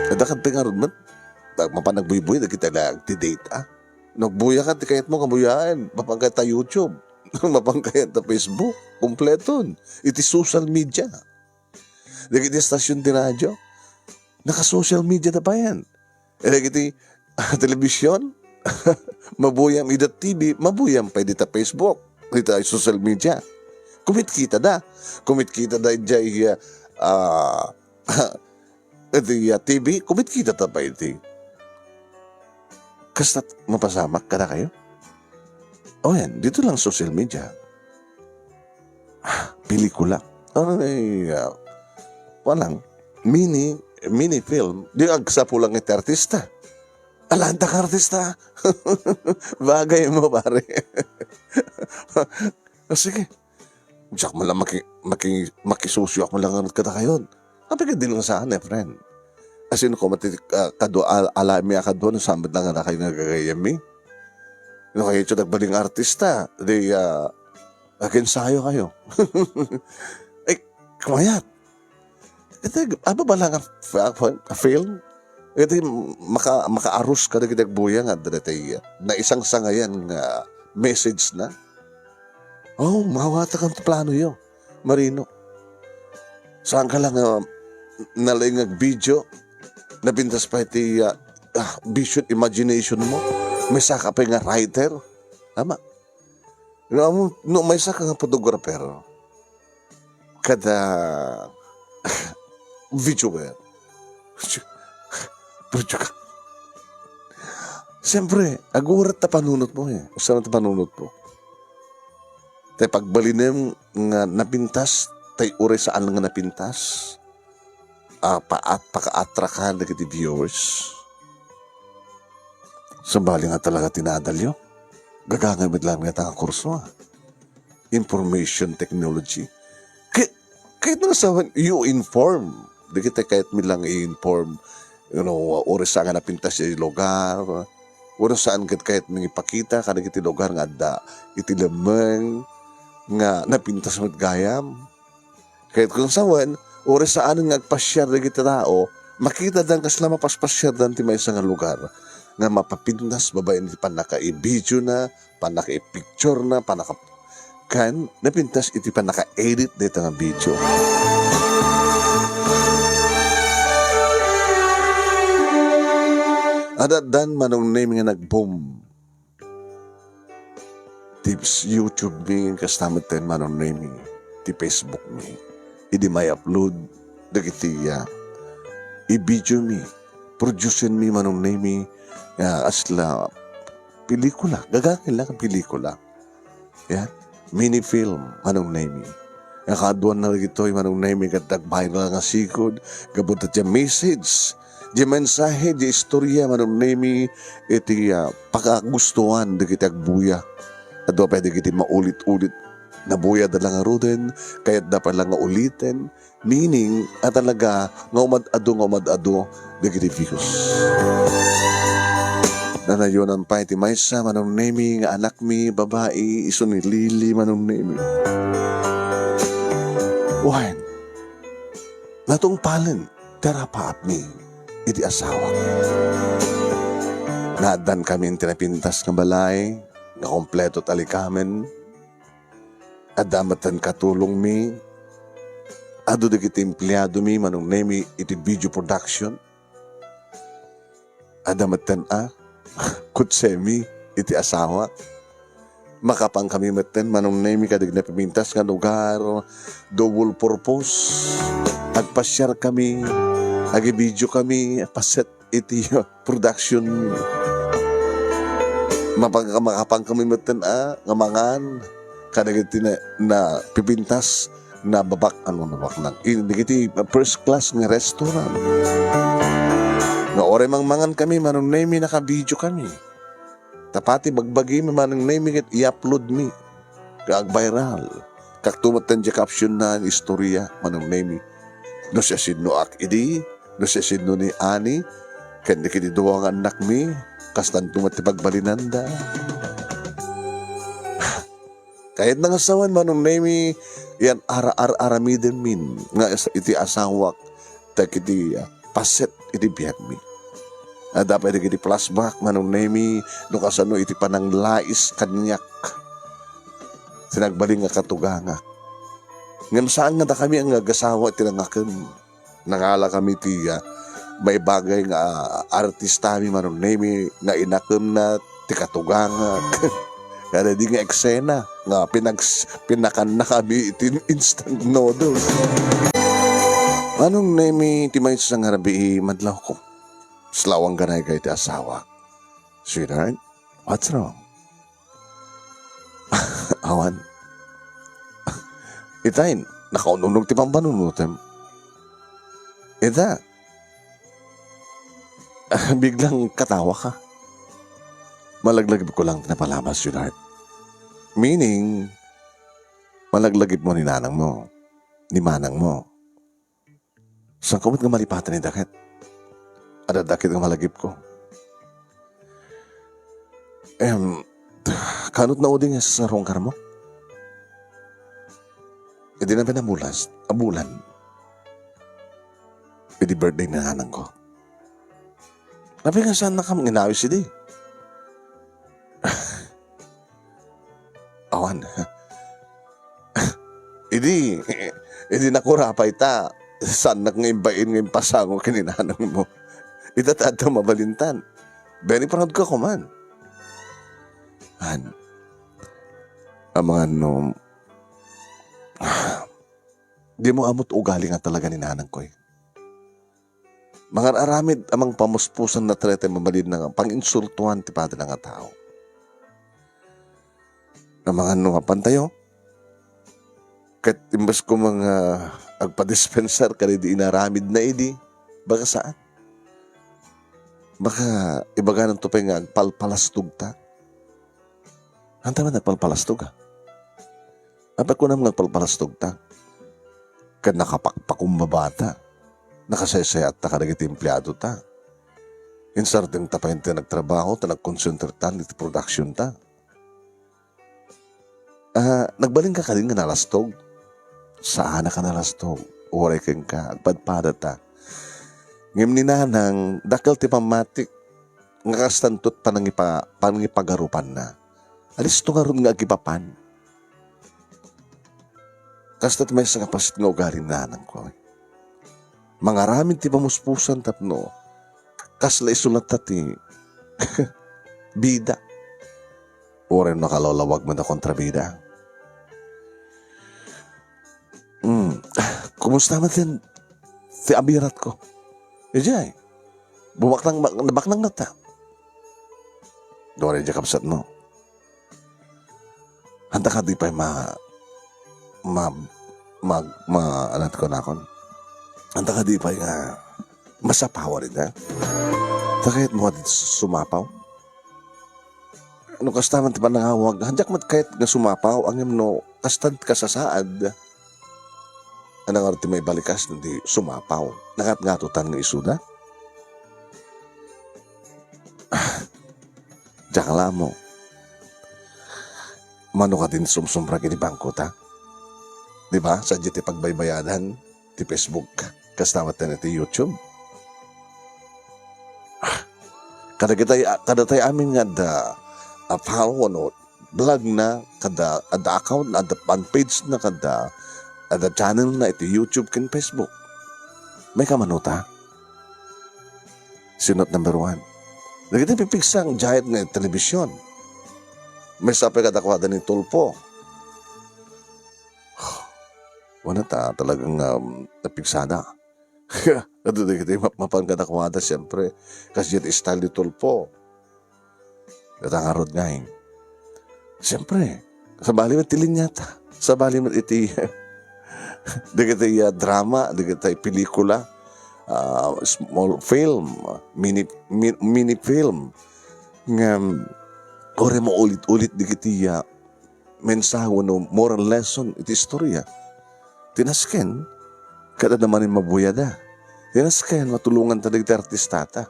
Kadakad pengarod man, mapanagbuy-buy, kita lang, ti-date, Nagbuya ka, ti kayat mo kabuyaan, mapangkayat ta YouTube, mapangkayat ta Facebook, kumpleton, iti social media. Dagiti stasyon ti radyo, naka-social media na pa yan. Dagiti telebisyon, mabuyam ida TV, mabuyam pa iti ta Facebook, iti social media. Kumit kita da iti TV, kumit kita ta pa iti. Kastat mapasamak ka na kayo? O yan, dito lang social media. Pelikula. Walang mini film. Di agsapo lang iti artista. Alanta ka artista. Bagay mo, pare. Sige. Diyak mo lang makisosyo ako lang ang kata kayo. Kapag din lang saan friend. Asin ko alami akadwa no samad lang na kayo nagagayami. No kayo ito nagbaling artista. Di agensayo kayo. Ay, kumayat. Ito, ano ba lang a film? Ito maka-arus ka na ginagbuya nga na isang sangayan nga message na. Oh, mawata kang plano yun, Marino. Saan ka lang nalingag video, nabintas pa iti vision, imagination mo. May saka pa nga writer. Tama. No, may saka nga photographer. Kada videoer. Siyempre, agurat na panunot mo Usan na panunot mo. Tay pagbalinem nga napintas, tay ure saan nga napintas. Paka-atrakan na kiti viewers. Sabali nga talaga tinadalyo. Gagangamit lang nga tanga kurso. Information technology. Kahit na sa you inform. Di kita kahit milang i-inform. Ure saan nga napintas yung lugar. Ure saan kahit mangipakita ka na kiti lugar nga da iti lamang nga napintas mo't gayam. Kahit kung sawan, ure saan nga agpasyar na kita tao, makita dan kasla mapaspasyar dan ti may isang lugar nga mapapintas babae iti panaka-i-video na, panaka-i-picture na, kan napintas iti panaka-edit dito nga video. Adadan manong name nga nag-boom. Tips YouTube mi, kastamatan manong name ti Facebook mi. Idi may upload, dagiti i-video mi, producein mi manong name asla pelikula, gagangin lang ang pelikula. Yan, mini film manong name. Nakaduan na ito yung manong name katag-viral nga sikod, gabutat yung message, di mensahe, di istorya manong name iti pakagustuhan di kita agbuya. At doon pwede kita maulit-ulit na buya da lang aruden, kaya't dapat lang nga ulitin, meaning at talaga ngumad-ado, di kita views. Nanayonan pa iti maysa manong name nga anak mi, babae, iso ni Lily manong name. Wain, natong palen, terapaat mi, iti asawa. Naadan kami tinapintas ng balay, na kompleto talikamen, adamatan katulong mi, ado di kiti empleyado mi, manong nemi iti video production, adamatan kutsemi iti asawa, makapang kami maten, manong nemi kadig na pipintas nga lugar, double purpose, agpasyar kami, agi-video kami, paset iti production, makapang kami maten ngamangan, kadig iti na pipintas, na babak, nabak lang, iti first class nga restaurant, nga ore mangan kami, manong nemi naka-video kami, tapati bagbagi mi manong nemi ket i-upload mi, kag-viral, kaktumatan di caption na istorya, manong nemi, no siya sidno ak idi, no siya sidno ni Ani, kandi kiti duwang anak mi, kastan tumati pagbalinanda. Kahit nang asawan manong nemi, yan aramiden min, nga iti asawak, tak iti paset iti biyag mi. Dapat iti flashback manong nemi, no kasano iti pananglais kanyak, sinagbaling nga katuganga. Ngam saan nga da kami ang agasawa iti nangaken, nangala kami iti may bagay nga artista mi manong nemi, nga inakem na ti katuganga. Kada di nga eksena, nga pinakan na kami iti instant noodles. Anong nemi ti may isang harabi madlaw ko? Slawang ganay kay ti asawa. Sweetheart, what's wrong? Awan. Itayin, nakaununog ti pambanunutem. Ita, biglang katawa ka. Malaglagip ko lang napalamas, sweetheart. Meaning, malaglagip mo ni nanang mo, ni manang mo. Saan kumot nga malipatan ni Dakit? Adadakit nga malagip ko. Kanot na uding sa sarongkar mo? E di na pinamulas, abulan. E di birthday na nanang ko. Nabi nga saan na kami inawis hindi? Awan. Idi nakurapay ta. Saan nag-ngaimbain ngayon pasango kininanang mo. Itatata mabalintan. Very proud ka ko man. Ang mga di mo amot ugali nga talaga ni nanang ko eh. Mga aramid amang pamuspusan na trete mabalid na pang-insultuhan ti pati na nga tao. Na mga nga pantayo, kahit imbas ko mga agpa-dispenser ka di inaramid na idi, baka saan? Baka ibaga ng tupay nga agpalpalastog ta. Ang tama nagpalpalastog ha? Apat ko naman nagpalpalastog ta. Kad nakapakpakumbabata, nakasayasayat ta kadagiti empleyado ta. Insarting ta pa yung nagtrabaho, ta nagkonsentre ta, niti production ta. Nagbaling ka din nga nalastog. Saan ka nalastog? Uray kang ka, agpadpada ta. Ngim ni nanang, dakal ti pamatik, nga kastantot panangipagarupan na. Alis to nga ron nga agipapan. Kastat may sa kapasit nga ugarin nanang ko. Mga ramin ti pamuspusan tapno, kasla isulat tati, Bida. Oren nakalolawag man na kontrabida. Kumusta man din si abirat ko? Ejay, nabaknang nata. Dore dya kapsat mo. Handa ka di pa anat ko na kon. Handa ka di pa nga masapawa rin ha. Takayat mo at sumapaw. Ano kastaman ti pa nangawag. Handak mat kahit nga sumapaw. Ang no kastant kasasaad. Anang arti may balikas na di sumapaw. Nangat-ngatutan nga isuda. Diyak lang mo. Mano ka din sumsumpra kini bangko ta? Diba? Sa ti pagbaybayadan, ti Facebook, kastamat na ti YouTube. Kada tayo amin nga da follow no, vlog na, kada account na, ada fan page na, kada channel na iti YouTube ken Facebook. May kamanuta. Sinot number 1. Nagiti pipigsang giant na telebisyon. May sabi kadakwada ni Tulpo. Wala talagang napigsada. Ito di mapangkadakwada siyempre. Kasi yun style ni Tulpo. Katangarod nga eh. Siyempre, sa bali mo tilinyata. Sa bali mo iti di kita drama, di kita pelikula, small film, mini film. Ore mo ulit-ulit di kita mensahe no moral lesson iti istorya. Tinasken, kada naman yung mabuyada. Tinasken, matulungan talag ti artistata.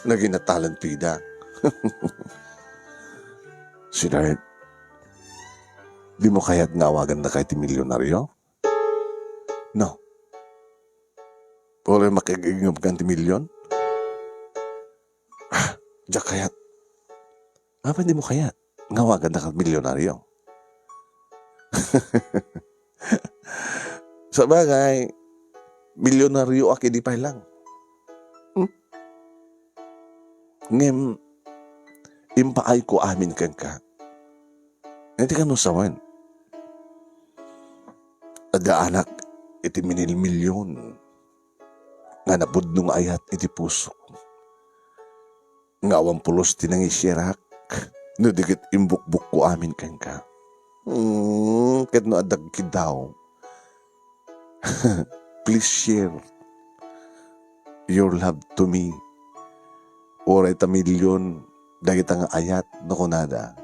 Naging natalan pida. Sinard, di mo kaya't ngawagan na kahit milyonaryo? No. Wala makigingam ka ti milyon? Diyak kaya't. Hindi mo kayat ngawagan na kahit milyonaryo? Sa bagay, milyonaryo aki di pa lang. Ngem, impaay ko amin kang ka. Hindi ka nusawan. Ada anak, iti milyon. Nga nabudnong ayat iti puso. Nga 80 tinang isyarak. No dikit imbukbuk ko amin kang ka. Kat no adag kidaw. Please share your love to me. Oray ta milyon dagit nga ayat no kunada.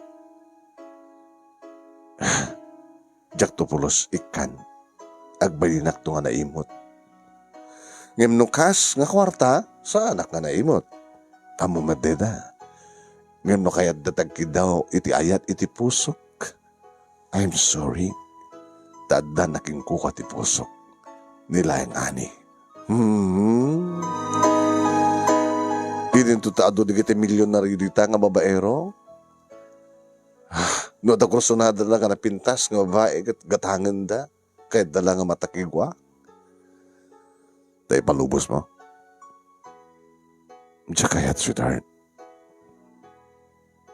Jak to pulos ikan agbalinak to nga naimot. Ngem no kas nga kwarta sa anak nga naimot. Amo madeda. Ngem no kayat datag kidaw iti ayat iti pusok. I'm sorry. Tadda naking kuka ti pusok. Nilayang ani. Didin tutaado di kita milyonaryo dita nga babaero. No da kursunada lang nga napintas nga babae gatangan da. Kahit dala nga matakigwa. Tay palubos mo. Diya kayat, sweetheart.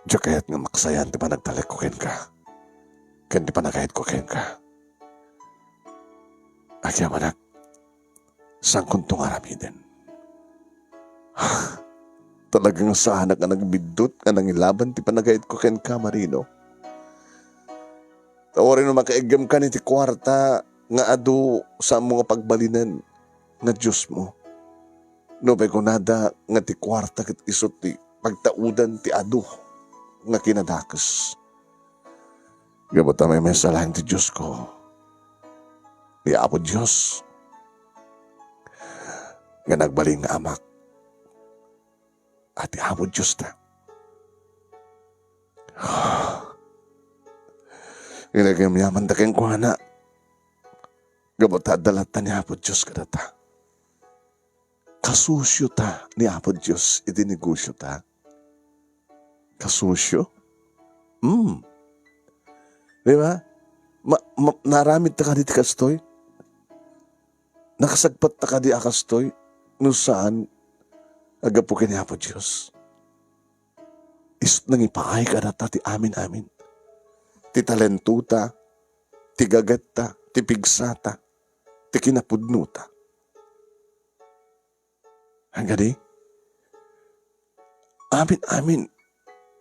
Diya kayat nga maksayan di pa nagtalik ko ken ka. Ken di pa nagahit ko ken ka. Agya manak, sang kuntong aramiden. Talagang sa anak nga nagbidot nga nangilaban ti panagayit ko ken ka, Marino. Tawarin mo makaigam ka ni ti kwarta nga adu sa mga pagbalinan nga Diyos mo. No, may kunada nga ti kwarta kat isot ti pagtaudan ti adu nga kinadakas. Gabot na may mesalahan ti Diyos ko. Di Apo Diyos nga nagbaling nga amak. At di Apo Diyos na. Ginagamiyaman da keng kuhana. Gabot ta dalatan ni Apo Diyos kadata. Kasusyo ta ni Apo Diyos iti negosyo ta. Kasusyo? Di ba? Naramid ta ka di kastoy. Nakasagpat ta ka di akastoy. No saan agapukin ni Apo Diyos. Is nangipaay ka na ta ti amin-amin. Ti talentuta, ti gagatta, ti pigsata, ti kinapudnuta. Hanggang amin-amin,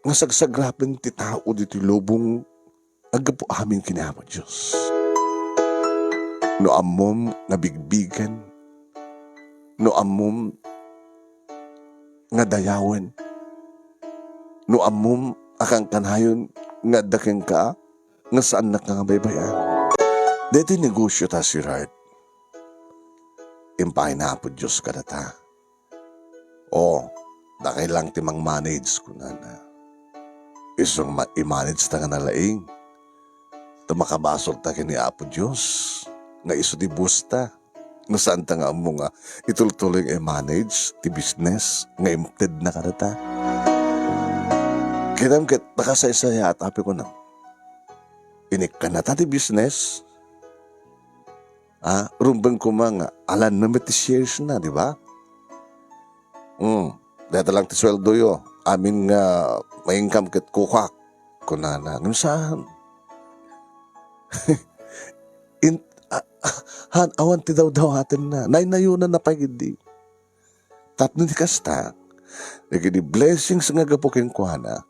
nga sagsagrapan ti tao dito lubong agapo amin kinama Diyos. No amom nabigbigan, no amom nga dayawen, no amom akang kanayon nga dakeng ka, nga saan na ka nga baybayan. Dito negosyo ta si Rart. Impay na po Diyos ka na ta. O, dakay lang timang manage ko na na. Isong i-manage ta nga nalaing. Tumakabasol ta kini Apo Diyos. Nga iso di busta. Nga saan ta nga mo nga itultuloy i-manage ti business. Nga imted na ka na ta. Kinam ket nakasaysaya at api ko na. Inik ka na ta ti business. Rumbang ko mga alan na may ti shares na, di ba? Dito lang ti sweldo yo. Amin nga may income ket kukak. Kunana, nung saan? Awan ti daw atin na. Nainayunan na pagindi. Tapno ti kasta. Nagini blessings nga gapukin ko na.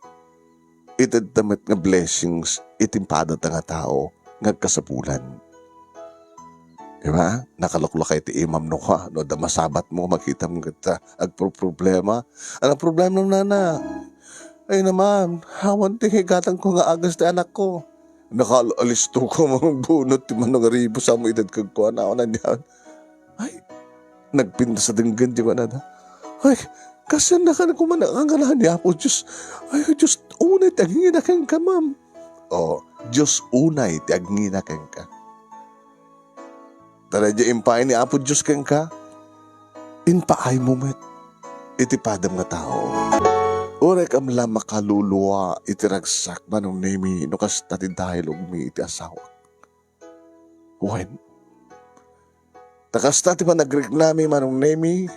Itad damit nga blessings itimpada ta nga tao nga kasapulan. Diba? Nakaluklakay ti imam no ka. No, da masabat mo makita mo kita agpro-problema. Ang problema ng nana? Ay naman, hawan ti higatan ko nga agas ti anak ko. Nakalisto ko mga bunot ti manong ribo sa mo edad kagkuhan na ako na diyan. Ay, nagpinta sa dinggan di ba na da? Ay, kasi nakanagkuman ang ganahan ni Apo Diyos. Ay, Diyos, unay ti aginginakan ka, ma'am. O, Diyos unay ti aginginakan ka. Taradya impay ni Apo Diyos kang ka, inpaay mo met, itipadam nga tao. Orek am la makaluluwa, itiragsak manong nemi, no kasta ti dahil mi iti asawa. When? Takasta ti managreklami manong nemi,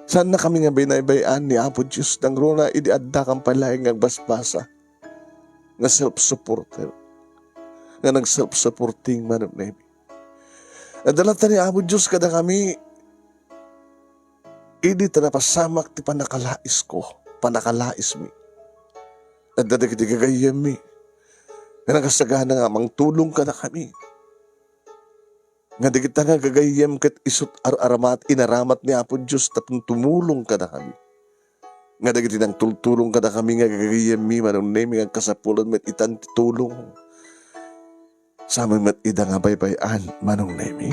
saan na kami nga binaybayan ni Apo Diyos, nang runa idiadda kang palay nga basbasa, nga self-supporter, nga nag-self-supporting manong nemi. Nadalata ni Apo Diyos kada kami, hindi ta napasamak ti panakalais ko, panakalais mi. Nadadagiti gagayam mi, nga nakasagana nga mang tulong ka na kami. Nga digita nga gagayam kat isut aramat, inaramat ni Apo Diyos tapos tumulong ka na kami. Nga digiti nang tulong ka na kami nga gagayam mi, manong nemi nga kasapulan met itan tulong. Sa amin mat ida nga baybayan, manong nemi.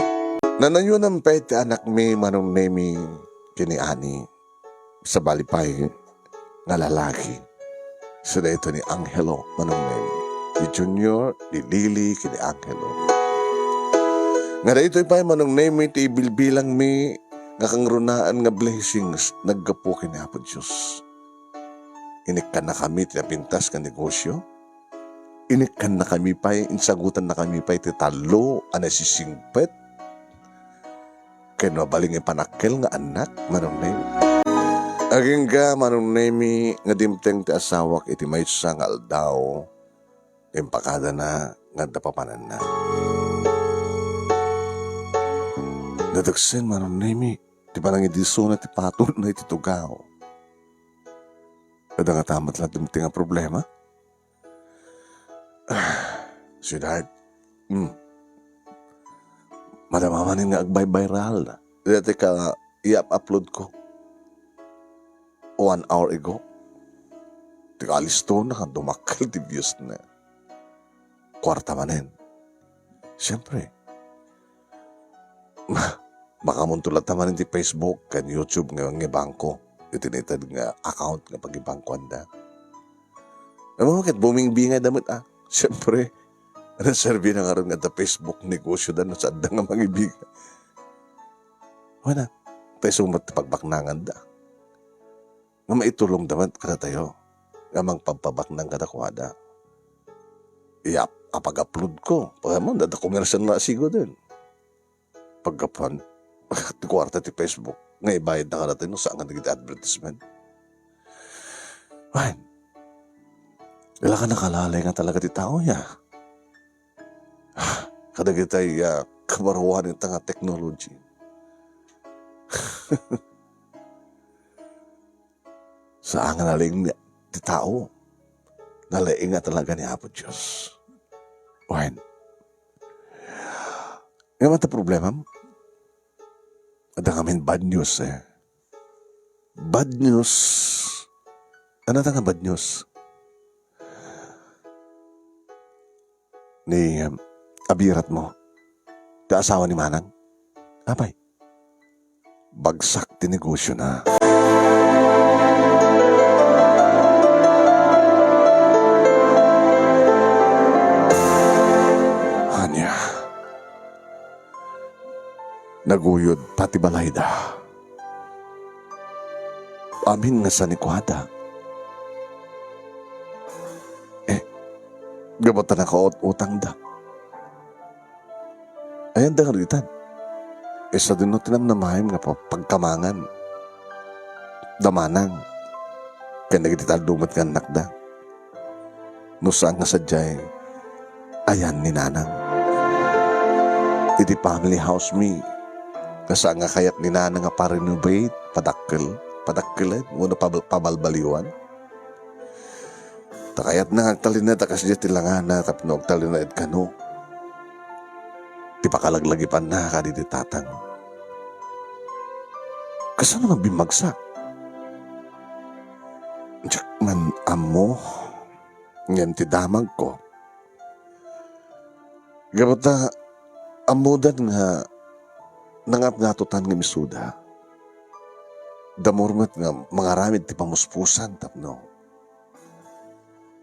Nanayon ang peti anak mi, manong nemi, kini ani, sa balipay nga lalaki. Sila ito ni Angelo, manong nemi. Di Junior, di Lily, kini Angelo. Nga da ito ipay, manong nemi, ti ibilbilang mi, nga kang runaan nga blessings, naggapo kini Apo Diyos. Inikkan na kami, tinapintas ka negosyo. Inikkan na kami pa, insagutan na kami pa iti talo, anasisingpet. Kaya nabaling ipanakkel nga anak, manong nemi. Aging ka, manong nemi, nga dimteng ti asawak iti may sangal daw, impakada na, nga dapapanan na. Nadagsin, manong nemi, ti parang idiso na ti patol na iti tugaw. Kada nga tamat lang dimteng nga problema. Sweetheart, madamamanin nga agbay-viral na. Dati ka i-upload ko 1 hour ago. Tikalisto na ka, dumakal di views na. Kwarta manin. Siyempre, makamuntulat naman di Facebook kan YouTube nga bangko. Itinitad nga account nga pag-ibangkuan da. Ano bakit booming-bingay damit Siyempre, naservi na nga rin nga Facebook negosyo da no sa adda nga mga ibigan. Wala, tayo sumat pagbaknangan da. Nga maitulong daman kada tayo. Nga mang pampabaknang kada kuwada. Pag-upload ko. Pagkaman, dada komersyal na asigo din. Pagkapan, kwarta ti Facebook. Nga ibayad na kada tayo no saan nga naging advertisement. Ay, wala ka nakalalay nga talaga ti tao ya. Kadagitay kabaruan ito nga technology. Saan nga naling ti tao? Nalaing nga talaga ni Apo Diyos. Wine. Nga mata problema mo? Ada ngamin bad news eh. Bad news. Ano nga bad news? Ni abirat mo. Ti asawa ni Manang. Apay. Bagsak ti negosyo na. Hanya. Naguyod pati balayda. Amin nga sa nikwada. Gabata na kaot-utang da. Ayan da karitan. Isa din no tinamnamahim nga pagkamangan. Damanang. Kaya nagitital dumat nga anak da. Nusang nga sadyay. Ayan ni nanang. Iti family house me. Kasa nga kayat ni nanang nga pa-renovate. Padakkel. Muna pabalbaliwan. Takayat na agtalina takas diya tilangan na tapno agtalina ed kano. Ti pakalaglagipan na kaditi tatang. Kasano nga bimagsak? Diyak man amo. Ngayon ti damag ko. Gabata amudan nga nangap natutan nga misuda. Damurmat nga mga ramid ti pamuspusan tapno.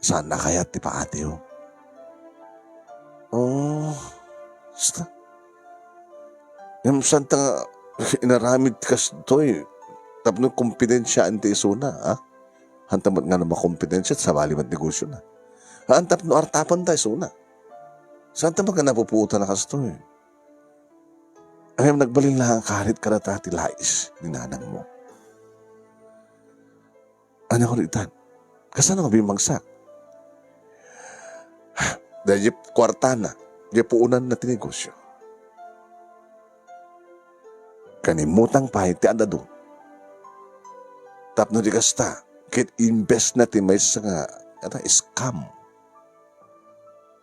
Saan na kaya ti paati o? Oh, basta. Yung saan ta inaramid kas to'y tapno kompidensyaan ti isuna, ha? Hantamat nga na makompidensya sa balimat negosyo na. Hantap no artapan tayo isuna. Saan ta mga napupuutan na kas to'y? Ayam nagbalin lang kahit karata ti lais ni nanang mo. Ano ko ritan? Kasano nga bimagsak? Dahil kwarta na, di puunan na tinegosyo. Kanimutang pahit ti anda doon. Tapno di kasta, kit invest na ti may sa nga, scam.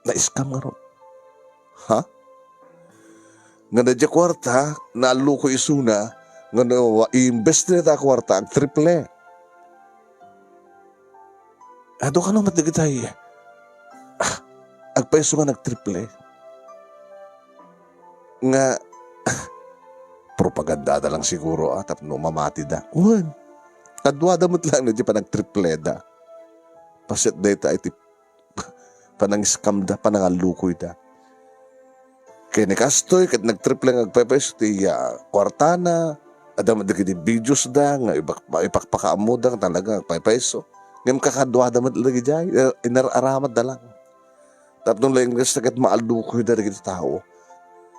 Na-scam nga ron. Ha? Nga na di kwarta, naluko isuna, nga na invest na ta kwarta, ang triple. Ado ka nang matigitay. Agpaiso nga nagtriple. Nga, propaganda lang siguro at no mamati da. Uwan, kadwada mo't lang na di pa nagtriple da. Pasit data iti panang scam da, panang alukoy da. Kaya ni Kastoy, kat nagtriple nga agpaiso ti kwartana, adam di kiti videos da, nga ipakpakaamo da, talaga agpaiso. Ngayon kakadwada mo't lagi dyan, inararamad da lang. Tapos lang nga sagat maalukoy da rin tao.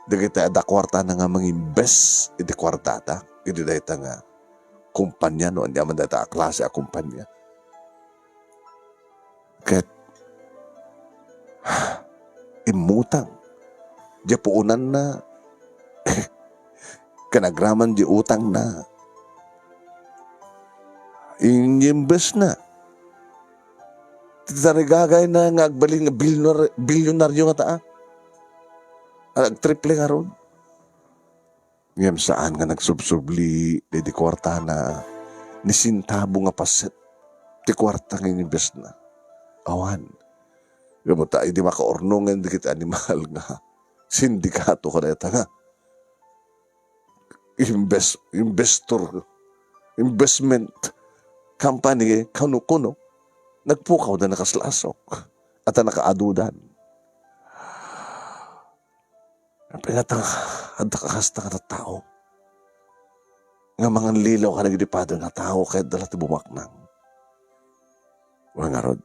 Dagiti ada kwarta na nga mang-invest iti kwartata. Iti dayta nga kumpanya no. Hindi man dayta klase a kumpanya. Ket imutang. Di puunan na. Kanagraman di utang na. In-invest na. Tarigagay na nga agbaling nga bilyonaryo nga taa. Agtriple nga ron. Ngayon saan nga nagsubsubli di kwarta na nisintabo nga paset ti kwarta nga invest na. Awan. Gamuta, hindi makaornongan di kita animal nga sindikato ka na ita nga. Investment company kuno nagpukaw na nakaslasok at nakaadudan. Pinatang at kakasta ka na tao. Nga mga lilaw ka nagdipado na tao kahit dala ti bumaknang. Mga rod,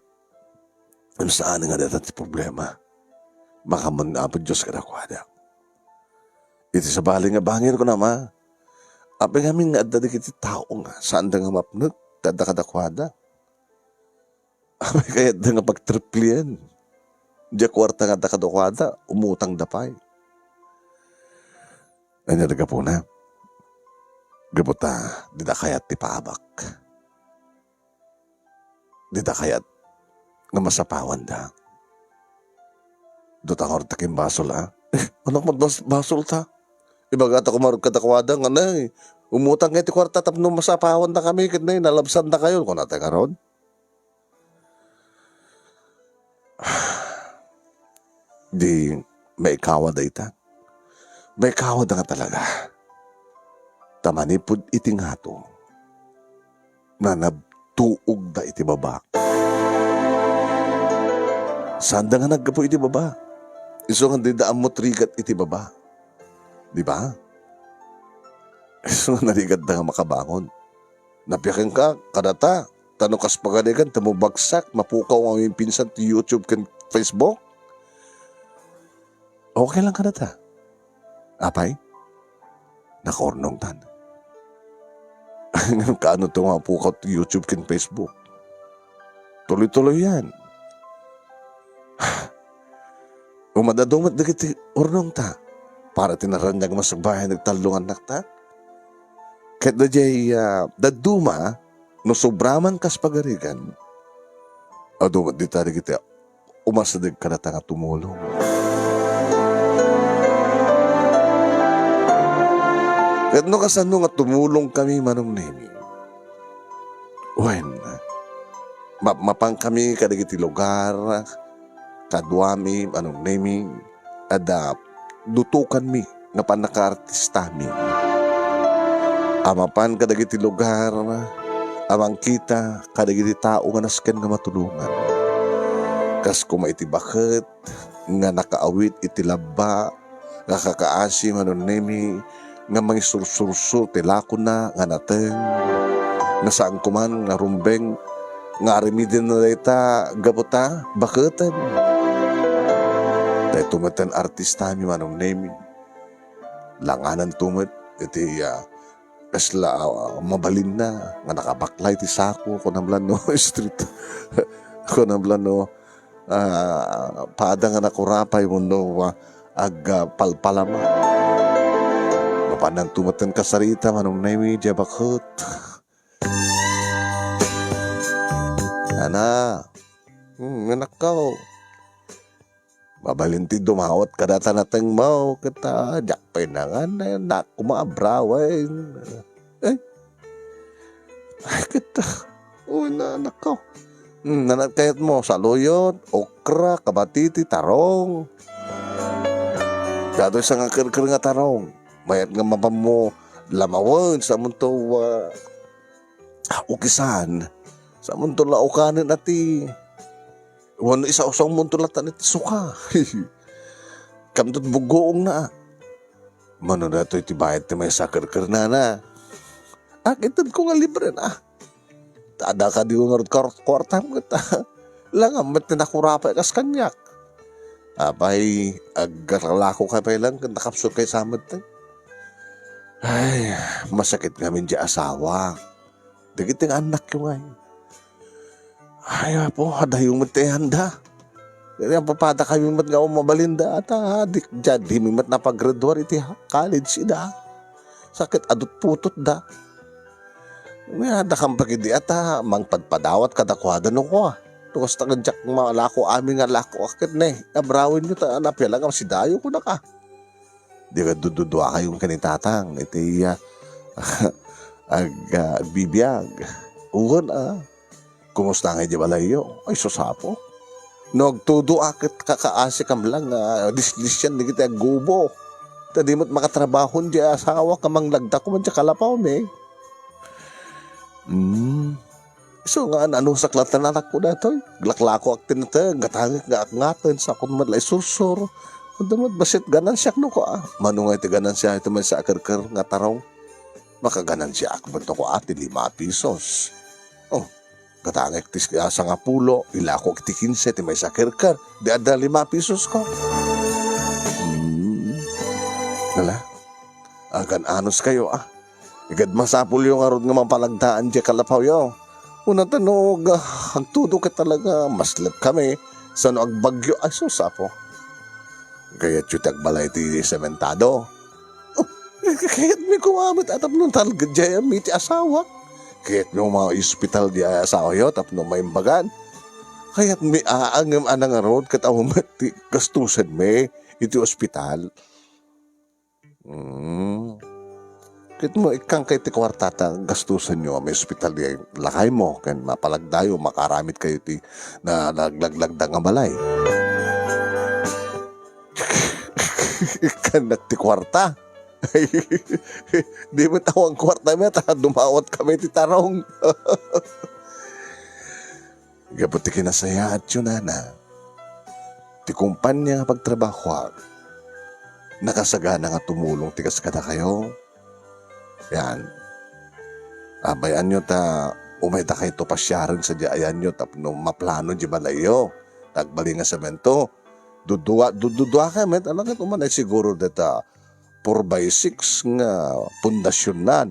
ang saan nga data ti problema, makaman na po Diyos kadakwada. Iti sa bali nga bangir ko na ma, apay ngamin nga adda kiti tao nga, saan da nga mapnag, dada kadakwada. Kaya da nga pagtriplian. Diya kwarta nga da kadukwada, umutang dapay. Ay nalaga po na. Gabuta, di da kayat ti paabak. Di da kayat nga masapawan da. Dutang orta kim basol ha. Anak basol ta. Ibagat ako marag katakwada nga na umutang nga ti kwarta tapno masapawan na kami kat na nalabsan na kayo. Kung natin karon. Di may kawad ay ta. May kawad nga talaga. Tamanipod iti nga to. Na nabtuog da iti baba. Sanda nga naggapo iti baba. Iso nga didaan mo trigat iti baba. Di ba? Iso nga narigat na nga makabangon. Napiyakin ka, kadata. Tanong kas pagaligan, tamubagsak, mapukaw ang yung pinsan ti YouTube kan Facebook. Okay lang kadata. Apay? Nakornong tan. Kaano ito nga pukaw ti YouTube kan Facebook? Tuloy-tuloy yan. Umadadungat na kiti ornong ta. Para tinaranyag masagbahay nagtalungan nakta. Kahit na jay daduma no sobraman kas pagarigan. Adumat di tari kita umasadig ka na nga tumulong. Kahit no kasano nga tumulong kami manong nemi. When mapang kami kadagiti lugar kadwami anong nemi adap dutukan mi nga panaka-artista mi. Amapan kadagiti lugar amang kita kadagiti tao nga nasken nga matulungan. Kas kuma iti bakit nga nakaawit iti laba nga kakaasi manunemi nga mangisursurso ti lako na nga nateng nga saan kuman nga rumbeng nga arimidin na dayta gabuta baketan. Dahil tumatan artista mi manong nemi. Langanan tumat iti kasla mabalin na nga nakabaklay ti sako ko namlan no street ko namlan no paada nga nakurapay mo no palpalama. Mapanang tumatan kasarita manong nemi diya bakot. Ana, anak ko. Mabalinti dumawat kadata nateng mau kita jakpay na nga na kumabraway. Ay kita. Una anak ko. Nanagkayat mo saluyot, okra, kabatiti, tarong. Dado sa nga kir-kir nga tarong. Mayat nga mapam mo lamawan sa munto ukisan. Sa munto laukanin ati. Wano isa usang muntulatan iti suka. Kamdot bugoong na. Mano na ito iti bayad ti may sakir-kir na. Kitad ko nga libre na. Tada ka di ko nga kwartam kita. Langam mat na nakurapay kas kanyak. Apay aggaralako ka pa lang kung nakapsok kay samad ta. Ay, masakit ngamin di asawa. Dagiting anak yung ay. Ay po, hadayong matihanda. Kaya papada kami mat nga mabalinda at adik dyan. Di mat na pag-graduate iti college ida. Sakit adot putot da. May hada kang pagidi at mangpadpadawat kadakwada nung ko. Tukas tagadyak malako aming nga lako akit na eh. Abrawin nyo ta anapya lang si dayo ko na ka. Di ka dududwa kayong kanitatang. Iti bibiyag. Uwan kumusta nga di balayo? Ay, susapo. Nagtudo akit kakaasi kam lang dislis yan, di kita gubo. Tadi mo't makatrabahon di asawa kamang lagda ko man di kalapaw me. So nga anong saklatan na ko na ito? Glaklako aktin na ito, gatangit nga akngatan sa akong madlay sursur. Madamot basit ganan siya no ko Mano nga iti ganan siya ito man sa akar-kar nga tarong. Makaganan siya akban to ko 5 pesos. Katangik tis sa nga pulo, ilako iti 15, ti may sakirkar, di ada 5 pesos ko. Wala, agan anos kayo Igad masapul yung arod nga mapalagdaan di kalapaw yo. Una tanog, hagtudo ka talaga, maslap kami, sa no agbagyo, ay susapo. Kaya tiyutag balay ti sementado. Oh, kaya't may kumamit at apno talaga dyan may ti asawa. Kaya't may mga hospital di asawa yun, tapno may imbagan. Kaya't may aangam anang road, katawang ti gastusan may, iti ospital. Kit mo, ikang kay ti kwartata, gastusan nyo, may ospital di lakay mo, kan mapalagdayo, makaramit kayo ti na naglaglag nga balay. Ikan ti kwarta. Di mo tawang kwarta mo, dumawat kami ti tarong. Gabot ti kinasaya at yun na. Ti kumpanya nga pagtrabaho, nakasagana nga tumulong ti kaskada kayo. Yan. Abayan nyo umay ta kayo to pasyaran sa diayan nyo tapno maplano di balayo. Tagbali nga semento. Dudua ka, met. Alam ka tumanay siguro data 4x6 nga pundasyon na.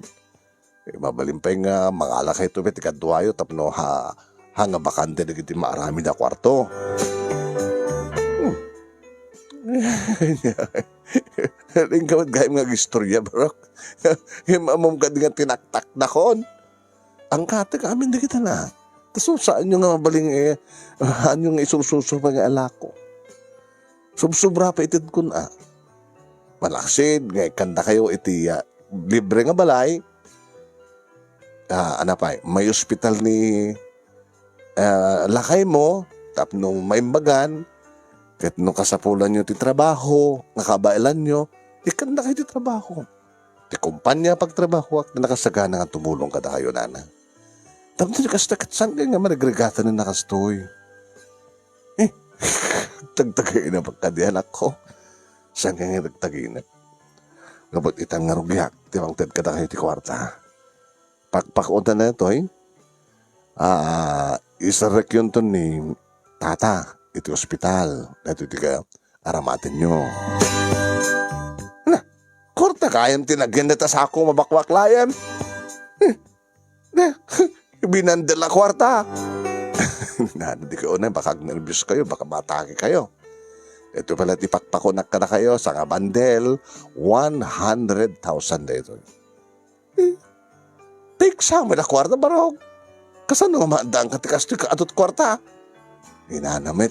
Mabalimpay nga mangala kayo to, met. Ikadwayo tapno hanga bakante na kiti maarami na kwarto. Ring kamat gaya mga istorya, bro. Himamom ka nga tinaktak na kon. Ang kate amin na kita na. Tapos saan nyo nga mabaling ano nga isususo pa nga alako. Subsobra pa itid ko na. Malaksid, nga kanda kayo iti libre nga balay. Ano pa, may ospital ni lakay mo, tapno may imbagan, kahit nung kasapulan nyo ti trabaho, nakabailan nyo, ikan na kayo ti trabaho. Ti kumpanya pagtrabaho, na nakasagana nga tumulong ka na kayo, nana. Tapos nyo kastakit, saan kayo nga maragregata na nakastoy? Tagtagay na pagkadihan ako. Saan kayo nga tagtagay na? Gabot itang nga rugyak, timang ted ka na kayo ti kwarta. Pakpakunta na ito, isarek yun to ni tata. Iti ospital, ito iti ka aramatin nyo. Na, korta kayam tinagyan na sa ako mabakwaklayan. Binandal na kwarta. Di kayo na, baka nervous kayo, baka matake kayo. Ito pala tipakpakunak ka na kayo sa nga bandel, 100,000 dito. Take sama na kwarta, barog. Kasan nga maandang ka tikastoy ka atot kwarta? Inanamit.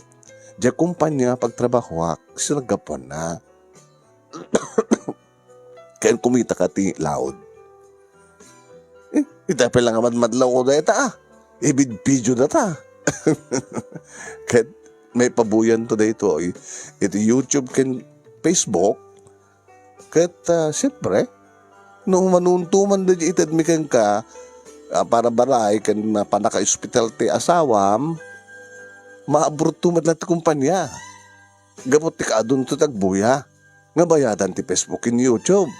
Diya kumpanya pagtrabaho, sinagapon na. Kaya kumita ka ti loud. Itapil lang nga madmadlaw ko na ita Ibid-video na ta. Kaya may pabuyan to dito. Ito YouTube kan Facebook. Kaya siyempre, nung manuntuman na di itadmikan ka, para balay kan panaka-hospital ti asawam, maabruto madlat ti kumpanya. Gabot ti kaadun to tagbuya. Nga bayadan ti Facebook in YouTube.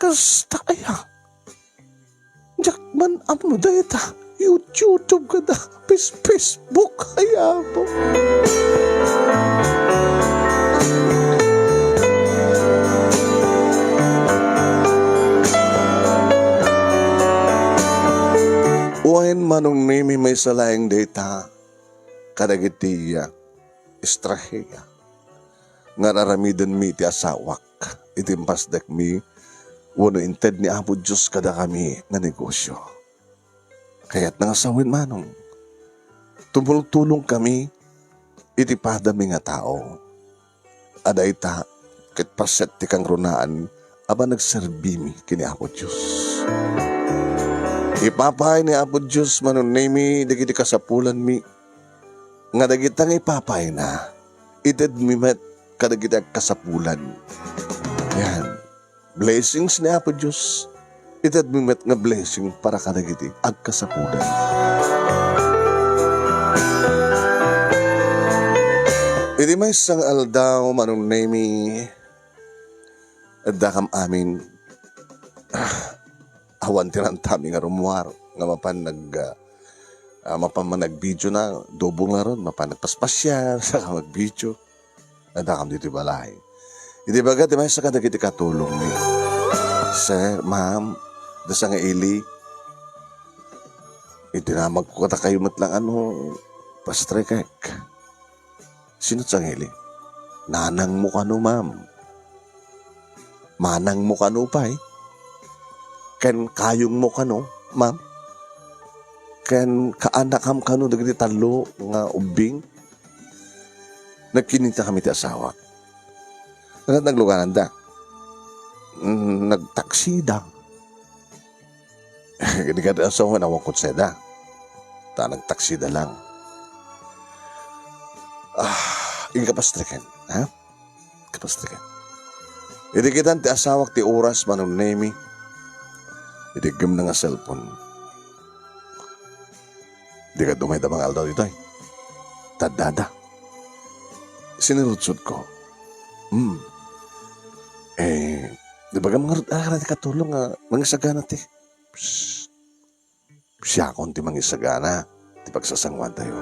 Kasta kaya. Jakman amo dayta. YouTube ka da. Facebook kaya po. Uwain manong nimi may salayang data. Kadagiti estraheya. Nga raramidan mi ti asawak. Itimpas dak mi. Wano inted ni Apo Diyos kada kami nga negosyo. Kaya't nangasawin manong. Tumulong kami. Itipadami nga tao. Aday ta. Kit paset ti kang runaan. Aba nagserbi mi kini Apo Diyos. Ipapay ni Apo Diyos manong nimi. Dagiti kasapulan mi. Nga dagitang ipapay na, itad mimet kadagitang kasapulan. Yan. Blessings ni Apo Diyos. Itad mimet nga blessing para kadagiti agkasapulan. Iti may isang aldaw manong nemi adakam amin awan tinantami nga rumuar nga mapan mapamanag-video na, dobo nga ron, mapanagpaspasyal, saka mag-video. Nadakam dito balay. Hindi baga, di ba, sa kadagiti katulong ni Sir, ma'am, dasa nga ili, Itinamag ko kata kayo matlang pastrekek. Sino tsangili? Nanang mo kano, ma'am. Manang mo kano pa Ken kayong mo kano, ma'am. Ken kaanakam kano dagiti talo nga ubing. Nagkininta kami ti asawa. Nagluganan da. Nagtaksida. Gini ka asawa na wakot seda. Ta nagtaksida lang. Yung kapastrikan. Ha? Kapastrikan. Hindi kita ti asawak ti oras manong nemi. Hindi gam na nga cellphone. Hindi ka dumay damang aldaw dito Tadada. Sinirutsod ko. Di ba mga katulong nga mangisagana ti. Siya akong ti mangisagana. Ti pagsasangwan tayo.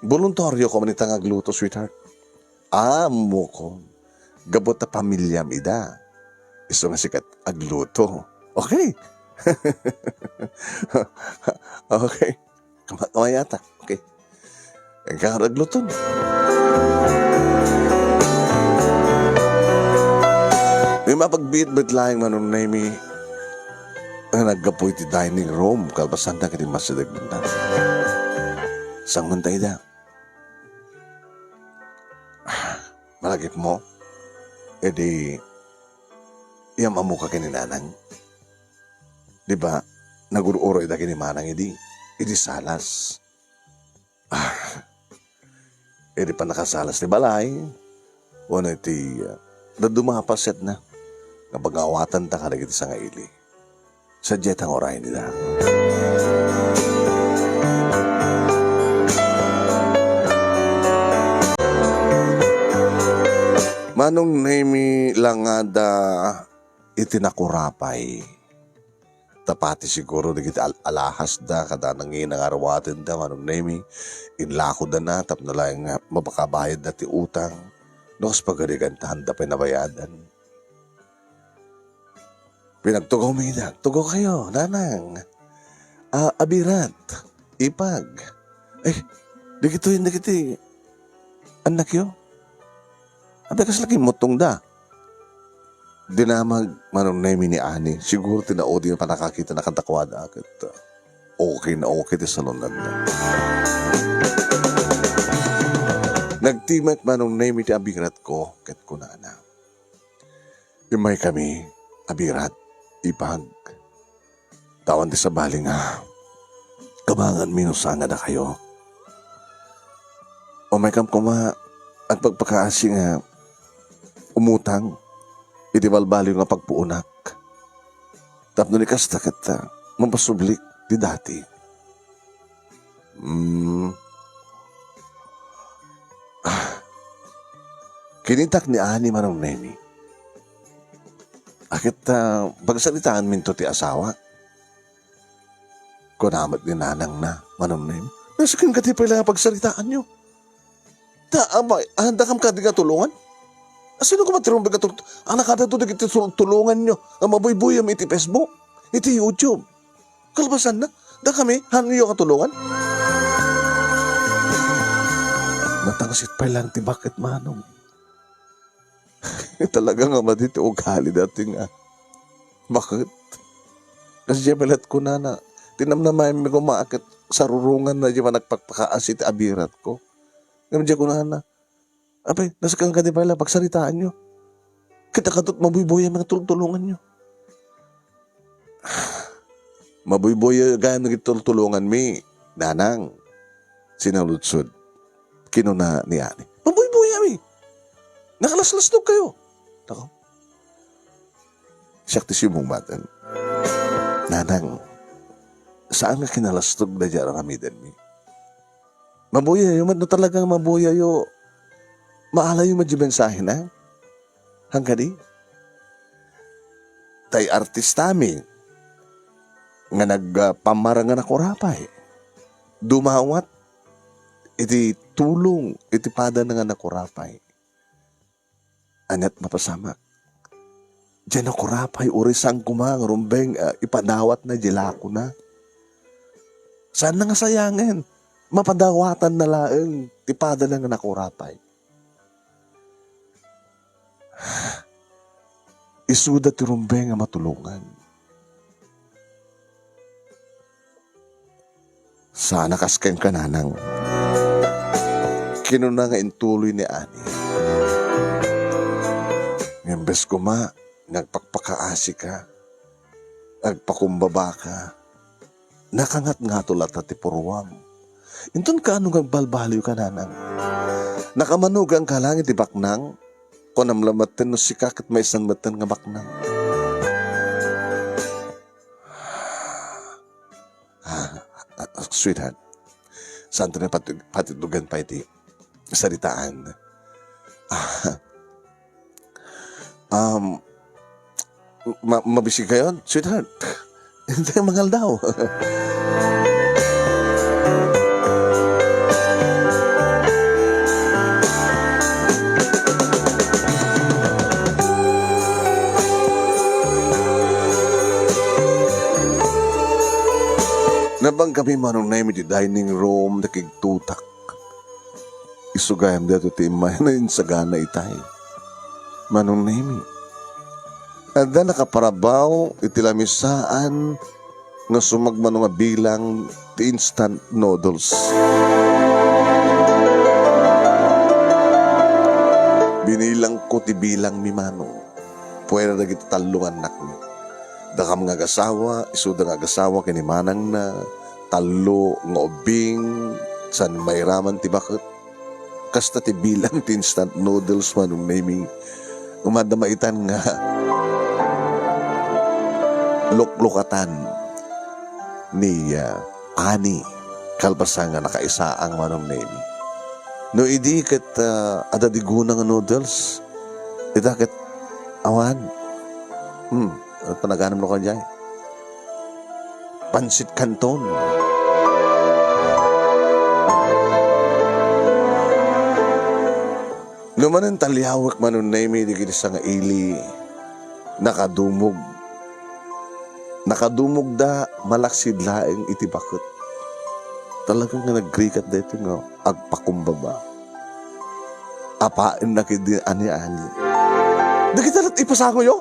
Voluntaryo ko manita nga agluto, sweetheart. Amo ko. Gabot na pamilya mida. Iso nga sikat agluto. Okay. Okay. Kamayata. Okay. Ang kakaragluto. May mapagbit-bit lang manong naimi na naggapoy ti dining room kalpasan na kiti masidag banda. Sang mantay da. Malagip mo, edi iyam amo ka kininanang. Di ba, nagururo ida kinimanang edi salas. Edi pa nakasalas ni balay, wala iti dumapaset na, napag-awatan ta kalag iti sa ngaili. Sa jetang oray nila. Manong nemi lang nga da itinakurapay. Tapati siguro di kita alahas da kada nangin ang arawatin da manong nemi inlako da na tap na lang mabakabayad na ti utang nos pagarigan tahanda pa nabayadan. Pinagtugaw mi da, tugaw kayo, nanang. Abirat, ipag. Dikiti. Anak yo. Abi kas laki motong da. Dinamag manong nemi ni Ani. Siguro tinaodi pa nakakita na katakwada agad. Okay na okay ti salunan na. Nagtimat manong nemi ti abirat ko. Ket ko na na. Imay kami, abirat, ipag. Tawan ti sa bali nga. Kabangan minusanga na kayo. O may kam kuma at pagpakaasi nga umutang, iti balbaliw nga pagpuunak. Tapno ni kasta kata, mampasublik di dati. Kinitak ni Ani manong nemi. Akit pagsalitaan minto ti asawa. Kunamat ni nanang na manong nemi. Nasakin ka ti pala pagsalitaan nyo. Handa kam ka di ka tulungan? Sino ko matirong baga anak kada to dagiti tulungan nyo ang mabuy-buyam iti Facebook, iti YouTube. Kalbasan na, da kami, hanyo ka tulungan? Natangsit pa lang ti bakit manong. Talaga nga maditi ugali dati nga. Bakit? Kasi siya melat ko na tinamnamay mi kumakit sa rurungan na diya nagpagpakaas iti abirat ko. Ngayon diya ko na abay, nasakang ka di pala pagsalitaan nyo. Kita katot mabuy-buya mga tulungan nyo. Mabuy-buya gaya nagitulungan mi. Nanang, sinalutsod. Kinuna ni Ani. Mabuy-buya mi. Nakalaslasnog kayo. Ako. Siyakti si mong matan. Nanang, saan nga kinalasnog na dyan ang amidan mi? Mabuya yo, no talagang mabuya yo. Maalayo mo di mensahe na? Hanggang di? Tay artista mi nga nagpamarangan ako rapay. Dumawat iti tulong iti pada nga nakurapay. Anyat mapasamak. Diyan ako rapay urisang kumang rumbeng ipadawat na jilako na. Saan na nga sayangin? Mapadawatan na laeng, tipada lang nga nakurapay. Isuda ti rumbe nga matulungan. Sana kasken ka nanang. Kinuna nga intuloy ni Ani. Ngembes ko nagpakpakaasi ka, nagpakumbaba ka, nakangat nga tulat at ipuruwam. Intun ka anong agbalbaliw ka nanang. Nakamanugang ka lang iti baknang, kung namlamatin no si kakit may isang matan nga baknang. Sweetheart, saan na patitugan pa iti saritaan? Mabisig kayo, sweetheart. Hindi mangal daw. Nabang kami manong namin di dining room nakigtutak. Isugayam dito ti imay na insagana itay. Manong namin. Ada nakaparabaw itilamisaan nga sumagmano nga bilang ti instant noodles. Binilang ko ti bilang mi manong. Pwede na kita talungan nakmi. Dakam nga gasawa, isuda nga gasawa kinimanang na talo nga ubing san may raman ti bakit. Kasta ti bilang ti instant noodles manong naming umadamaitan nga luklukatan ni Ani kalbasa nga nakaisa ang manong naming. No idi ket adadiguna nga noodles idakit awan. Panaganam lo ka dyan. Pansit Canton. Lumanan talyawak manon na imi di kinisa nga ili. Nakadumog. Nakadumog da malaksid laeng iti bakit. Talagang nga nagrikat dito nga agpakumbaba. Apain na kidi ani-ani. Dagitalat ipasango yo?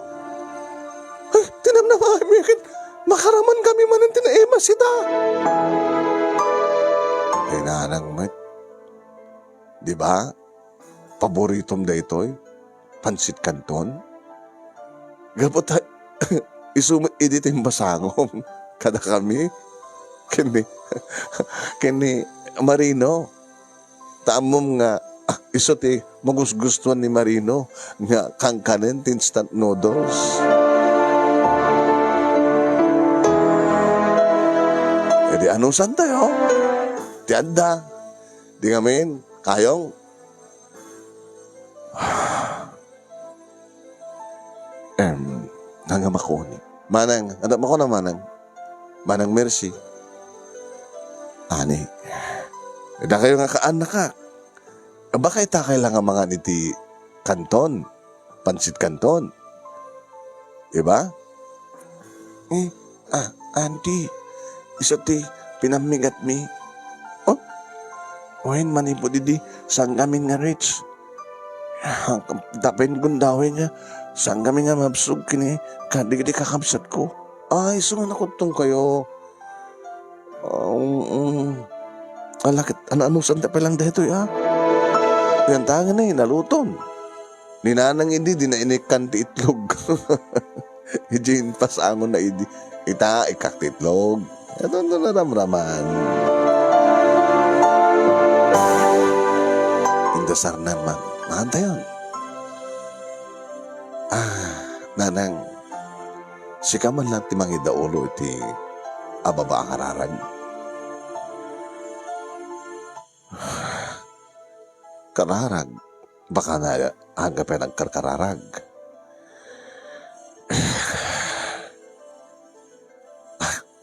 Ay, tinamnama kami. Makaraman kami man ang tinaema sita. Ay, nanang mat. Diba? Paboritom da ito'y Pansit Canton. Gapot tayo. Isumit edit yung basangom. Kada kami. Kini Marino. Taamom nga. Iso ti magusgustuhan ni Marino. Nga kangkanin instant noodles. Di anong san tayo? Di anda. Di ngamin, kayong. Nangam ako ni. Manang, anak mo ko na manang. Manang Mercy. Ani. Da kayo nga kaanak ka. Baka itakay lang ang mga niti Canton. Pansit Canton. Diba? Auntie. Isa ti, pinamigat mi. Oh, wain manipo didi, saan kami nga rich? Tapin gundawin niya, saan kami nga mabsug kini, kadi kakamsat ko. Ay, sungan ako tong kayo. Alakit, ano santa pa lang dito ya? Yan tangan na naluton. Ninanang hindi, di na inikan ti itlog. Ijin pasangon na idi, ita ikak ti itlog. Ito na naramraman. Indasar naman. Mahanta yun. Nanang, sika man lang timang idaulo iti ababa kararag. Kararag? Baka na hanggang nagkarkararag.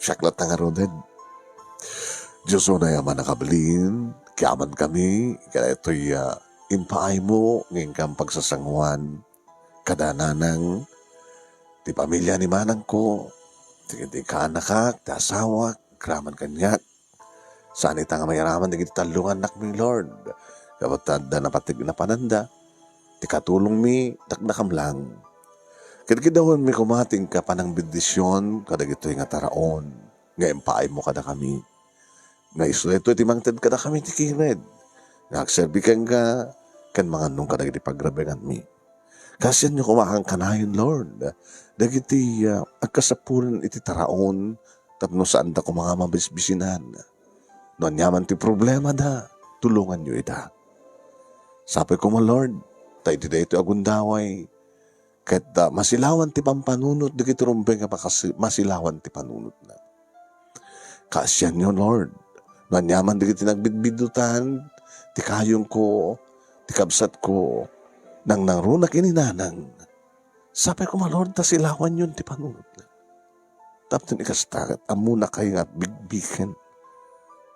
Syaklat na nga roded. Diyos na yaman nakabilin, kiaman kami, kaya ito'y impaay mo, ngayon kang pagsasanguan, kadananang, di pamilya ni manang ko, di ka anak, di asawa, kraman kanyak, Saan ita nga mayaraman digiti talungan nak mi Lord. Kabatanda na patig na pananda. Ti katulong mi dakdakam lang. Kidkidawon mi kumating ka panang bendisyon kadagitoy nga taraon. Nga empaay mo kada kami. Nga isueto iti mangted kada kami ti kired. Nga agserbi ka kan mga nung kadagiti pagrabengan mi. Kasi nyo kumakang kanayon Lord. Dagiti agkasapulan iti taraon tapno saan da ko mga mabisbisinan. Noon yaman ti problema da. Tulungan nyo ita. Sabi ko mo Lord, tayo di ito agundaway. Kahit masilawan ti pampanunot, di kito rumbeng nga masilawan ti panunot na. Kaasyan nyo Lord, nanyaman di kiti nagbidbidutan, ti kayong ko, ti kabsat ko, nang narunak ininanang. Sabi ko ma Lord, tasilawan yun ti panunot na. Tapos ikastagat, amuna kayo nga bigbiken.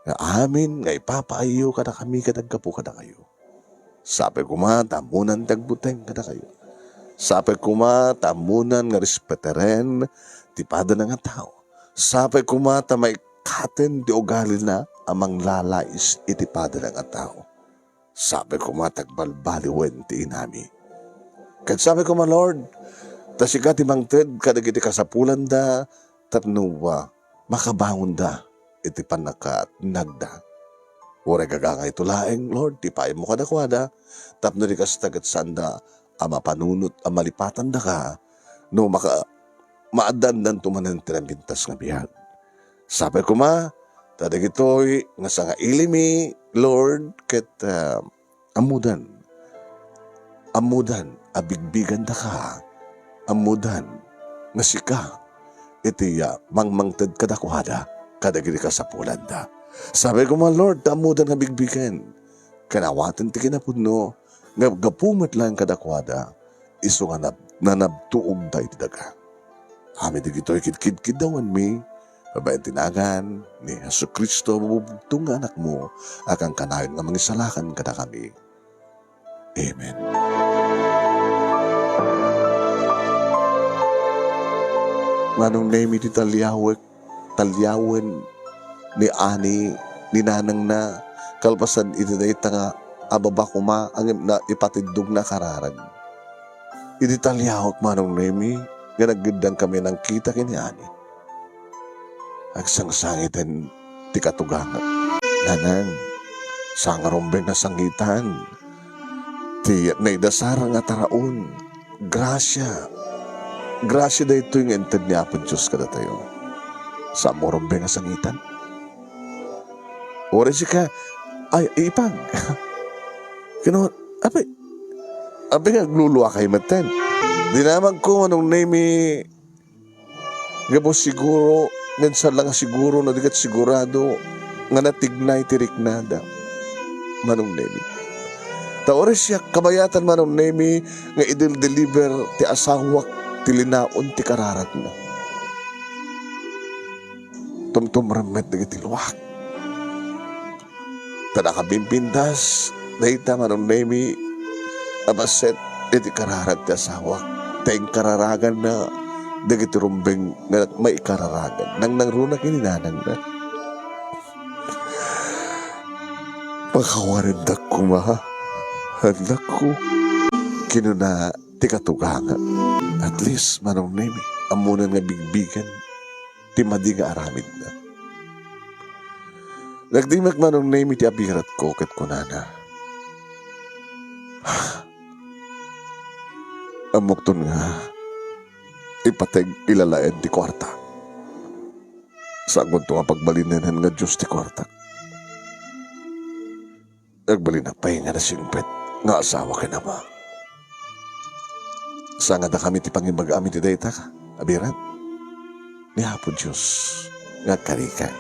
Nga amin, nga ipapaayo kada kami kadagkapo kada kayo. Sabi ko ma, tamunan tagbuteng kada kayo. Sabi ko ma, tamunan nga respeteren, tipada na nga tao. Sabi ko ma, tamay katen di ugali na amang lalais itipada na nga tao. Sabi ko ma, tagbalbaliwen ti inami. Kahit sabi ko ma Lord, tasika ti mangted kadagiti kasapulan da, tapnuwa, makabangon da, iti panaka at nagda. Ure gagangay tulaeng, Lord, tipay mo kadakwada, tapno di kastagat sanda, ama panunot, amalipatan da ka, no maadandan tumanan tinambintas nga biyag. Sabi ko ma, tadag ito'y nga sa nga ilimi, Lord, ket amudan, abigbigan da ka, amudan, nga sika, iti mangmangtad kadakwada, kadagiri ka sa pulanda. Sabi ko mga Lord, tamudan nga bigbigan. Kanawatan ti kinapudno, nga gapumat lang kadakwada, iso nga nanabtuog tayo ti daga. Amin digito'y kidkid-kidawan mi, babayan tinagan, ni Jesu Kristo, mabubugtong nga anak mo, akang kanayon nga mangisalakan kada kami. Amen. Manong name iti talyawen, ni ani, ni nanang na, kalpasan iti na nga ababa kuma, ang na ipatidog na kararag. Iti talyawak manong nemi, nga naggidang kami ng kita kini ani. Agsangsangitan ti katugangan. Nanang, sangarombeng na sangitan, ti naidasarang nga taraon, grasya da ito yung ented ni Apo Diyos kada tayo. Sa morombeng nga sangitan. Ore ka, ay, ipag. Kino, abe nga gluluwa kay maten. Di naman ko anong name gabo siguro, ngansan lang siguro, na digat sigurado, nga natignay tiriknada. Manong name. Ta ore siya, kabayatan manong name, nga idil-deliver ti asawak, ti linaon ti kararat na. Tumtumramet na iti luwak. Tada kabimpindas, dahita manong nemi, abaset, iti kararat ti asawak. Tayong kararagan na, dagiti rumbeng na may kararagan. Nang nangrunak ininanang na. Pagkawarindak ko ma, handak ko, kinuna ti katugangan. At least, manong nemi, amunan nga bigbigan, ti madi nga aramid na. Nagdimag manong name iti abirat ko ket kunana. Amokton nga ipateg ilalaen ti kwarta. Sagon to nga pagbalinenan nga Diyos ti kwarta. Nagbalin na pahinga na singpet nga asawa ka na ba? Sanga da kami ti pangimag amin ti dayta ka, abirat. Ni Apo Diyos nga karikan.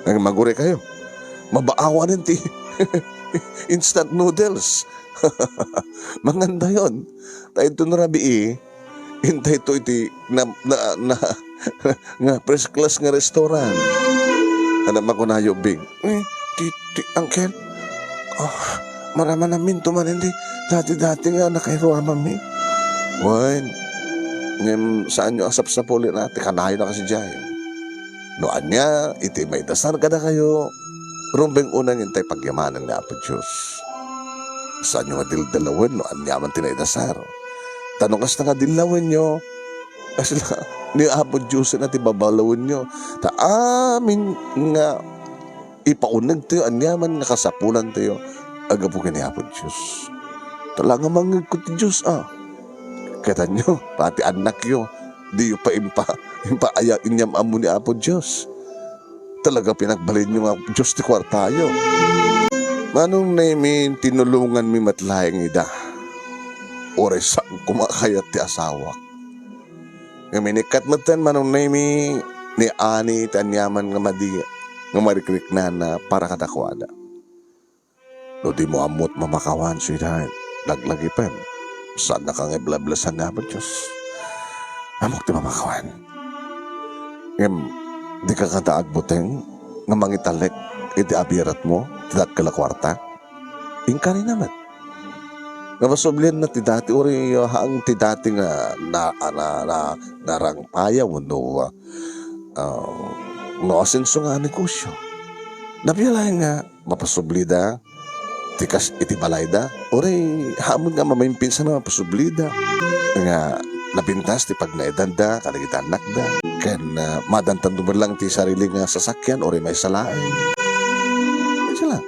Ang magure kayo. Mabaawanin ti instant noodles. Manganda yun. Tayo ito narabi hintay ito iti nga first class nga restaurant. Anak makunayo bing. Uncle. Marama namin tuman hindi. Dati-dati nga nakairuama mi. Wan. Ngayon saan nyo asap sa puli natin. Kanayo na kasi dyan. Noan niya, iti may dasar ka na kayo. Rumbeng unang intay pagyamanan nga Apo Diyos. Saan nyo nga dildalawan no? Anyaman tinaydasar. Tanong kas na nga dilawan nyo. Kasi na, ni Apo Diyos na tibabalawin nyo. Ta amin nga ipaunag tayo, anyaman nga kasapulan tayo. Aga po kini Apo Diyos. Talaga mangagkot ti Diyos Kita nyo, pati anak nyo, di pa impa aya inyam amo ni Apo Diyos. Talaga pinagbalin nyo nga Diyos ti kwartayo. Manong na imin tinulungan mi matlayang ida. Ore saan kumakayat ti asawak. Minikat matan manong na imi ni ani tanyaman nga madi nga marikrik na para kadakwada. No di mo amot mamakawan sweetheart. Laglagi pa. Saan na kang iblablasan na Apo Diyos? Amok ti mamakawan. Di ka kataag buteng nga mangitalik iti abirat mo, tidat kala kwarta. Ingka rin naman. Nga masublihan na ti dati, uri haang ti dati nga narangpayaw no asenso nga negosyo. Napiyalay nga mapasublida tikas iti balayda, uri hamon nga mamayimpin sa na mapasublida. Nga napintas ti pag naedanda, kanagitanak da. Ken madantan lang ti sarili nga sasakyan, uri may salain. Isa lang.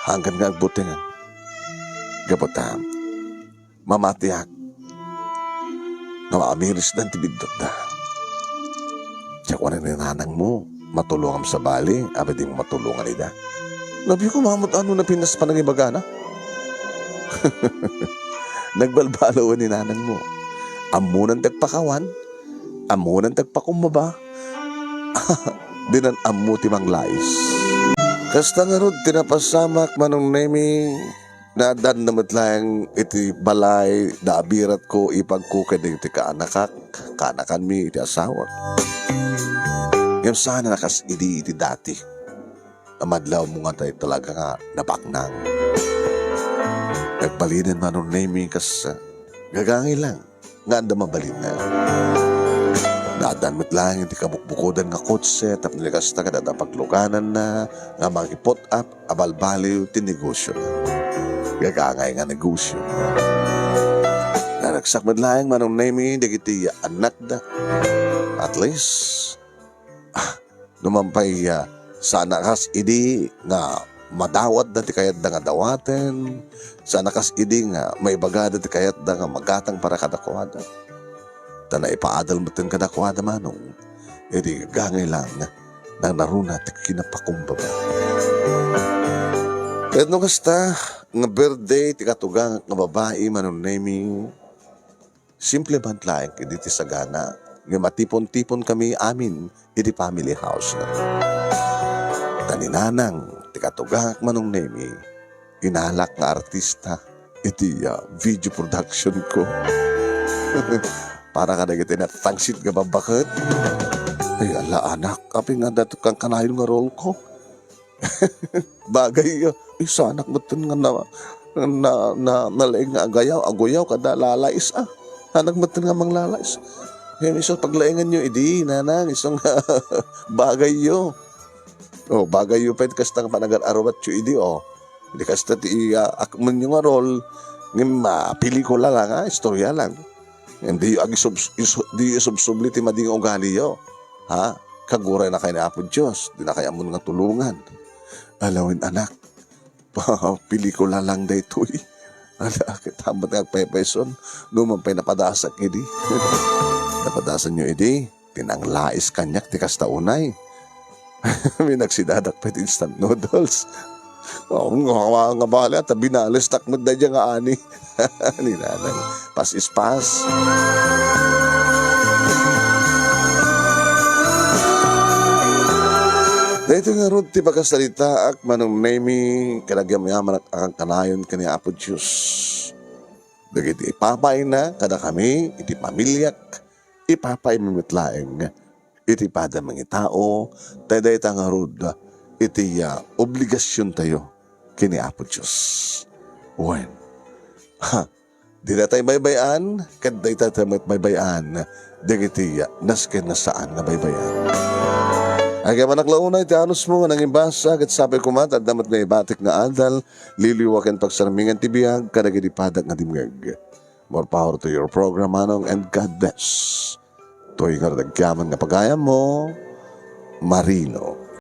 Hanggang nga agbutingan. Gabutam, mamatiyak. Nga maamiris dan tibidot da. Tiyak wanan ni nanang mo, matulungan sa bali, abad yung matulungan ida. Labi ko, mamut ano na pinas pa ng ibagana? Nagbalbalawan ni nanang mo. Amunan tagpakawan, amunan tagpakumaba, dinan amu timang lais. Kasta nga rod, tinapasamak manong nemi, nadan namat lang iti balay, naabirat ko ipagkukad iti kaanakak, kaanakan mi iti asawa. Ngayon sana nakas iti dati. Amadlaw mo nga tayo talaga nga napaknang. Nagbalinan manong nemi kas gagangi lang. Nga anda mabalin na. Nadanmit lang hindi ka bukbukodan nga kotse tap nilikas na kada pagluganan na nga mag-ipot up abalbaliw ti negosyo na. Gagangay nga negosyo. Naragsakmad lang manong nemi dagiti anak da. At least numampay sana kas idi nga madawat dati kayat da nga dawaten. Sana kas idi nga may bagada dati kayat da nga magatang para kadakwada. Tana ipaadal mo tin kadakwada manong. Idi gangay lang na naruna ti kinapakumbaba. Kahit no kasta nga birthday ti katugang nga babae manong naming simple bantlaeng idi ti sagana. Nga matipon-tipon kami amin iti family house na. Taninanang ti katugak manong nemi inalak nga artista iti video production ko. Para ka nagiti natangsit nga babakit. Ay ala anak, kapi nga dato kang kanayon nga role ko. Bagay isa anak mo nga nalaing nga agoyaw kada lalais anak mo nga mang lalais. Ngayon isang paglaingan nyo, idi, nanang, isang bagay yo. Bagay yo pa iti kasta nga panagar-arawat yo, idi, Hindi kasta ti akman nyo nga rol, ngayon pelikula lang, istorya lang. Hindi yung subsubli ti mading ugali yo. Kaguray na kayo na Apo Diyos, di na kaya mo nga tulungan. Alawin anak, pelikula lang da ito Ala, kitamat nga pepeson, numampay napadasak, idi. Napadasan nyo, idi, tinanglais kanyak, tikas taunay. May nagsidadak pa instant noodles. Nga bala, tabi nalis, takmag na dyan nga ani. Ninanang, pas is pas. Dito nga ron, ti pagkasalita ak manong nemi, kanagyamayaman ang kanayon kani Apo Diyos. Dagiti ipapay na, kada kami, iti pamilyak, ipapay mimitlaeng, iti pada mga tao, tayo nga ron, iti obligasyon tayo kini Apo Diyos. When? Di na tayo baybayan, kada tayo baybayan, dagiti nasken na saan na baybayan. Ay kaya manaklaunay, ti anos mo nga nanging basag at sabi ko mat, at damat na ibatik nga adal, liliwakan pagsarmingan ti biyag, kadagiti padak nga dimngag. More power to your program, Manong, and God bless. To'y nga nagkaman nga pagayam mo, Marino.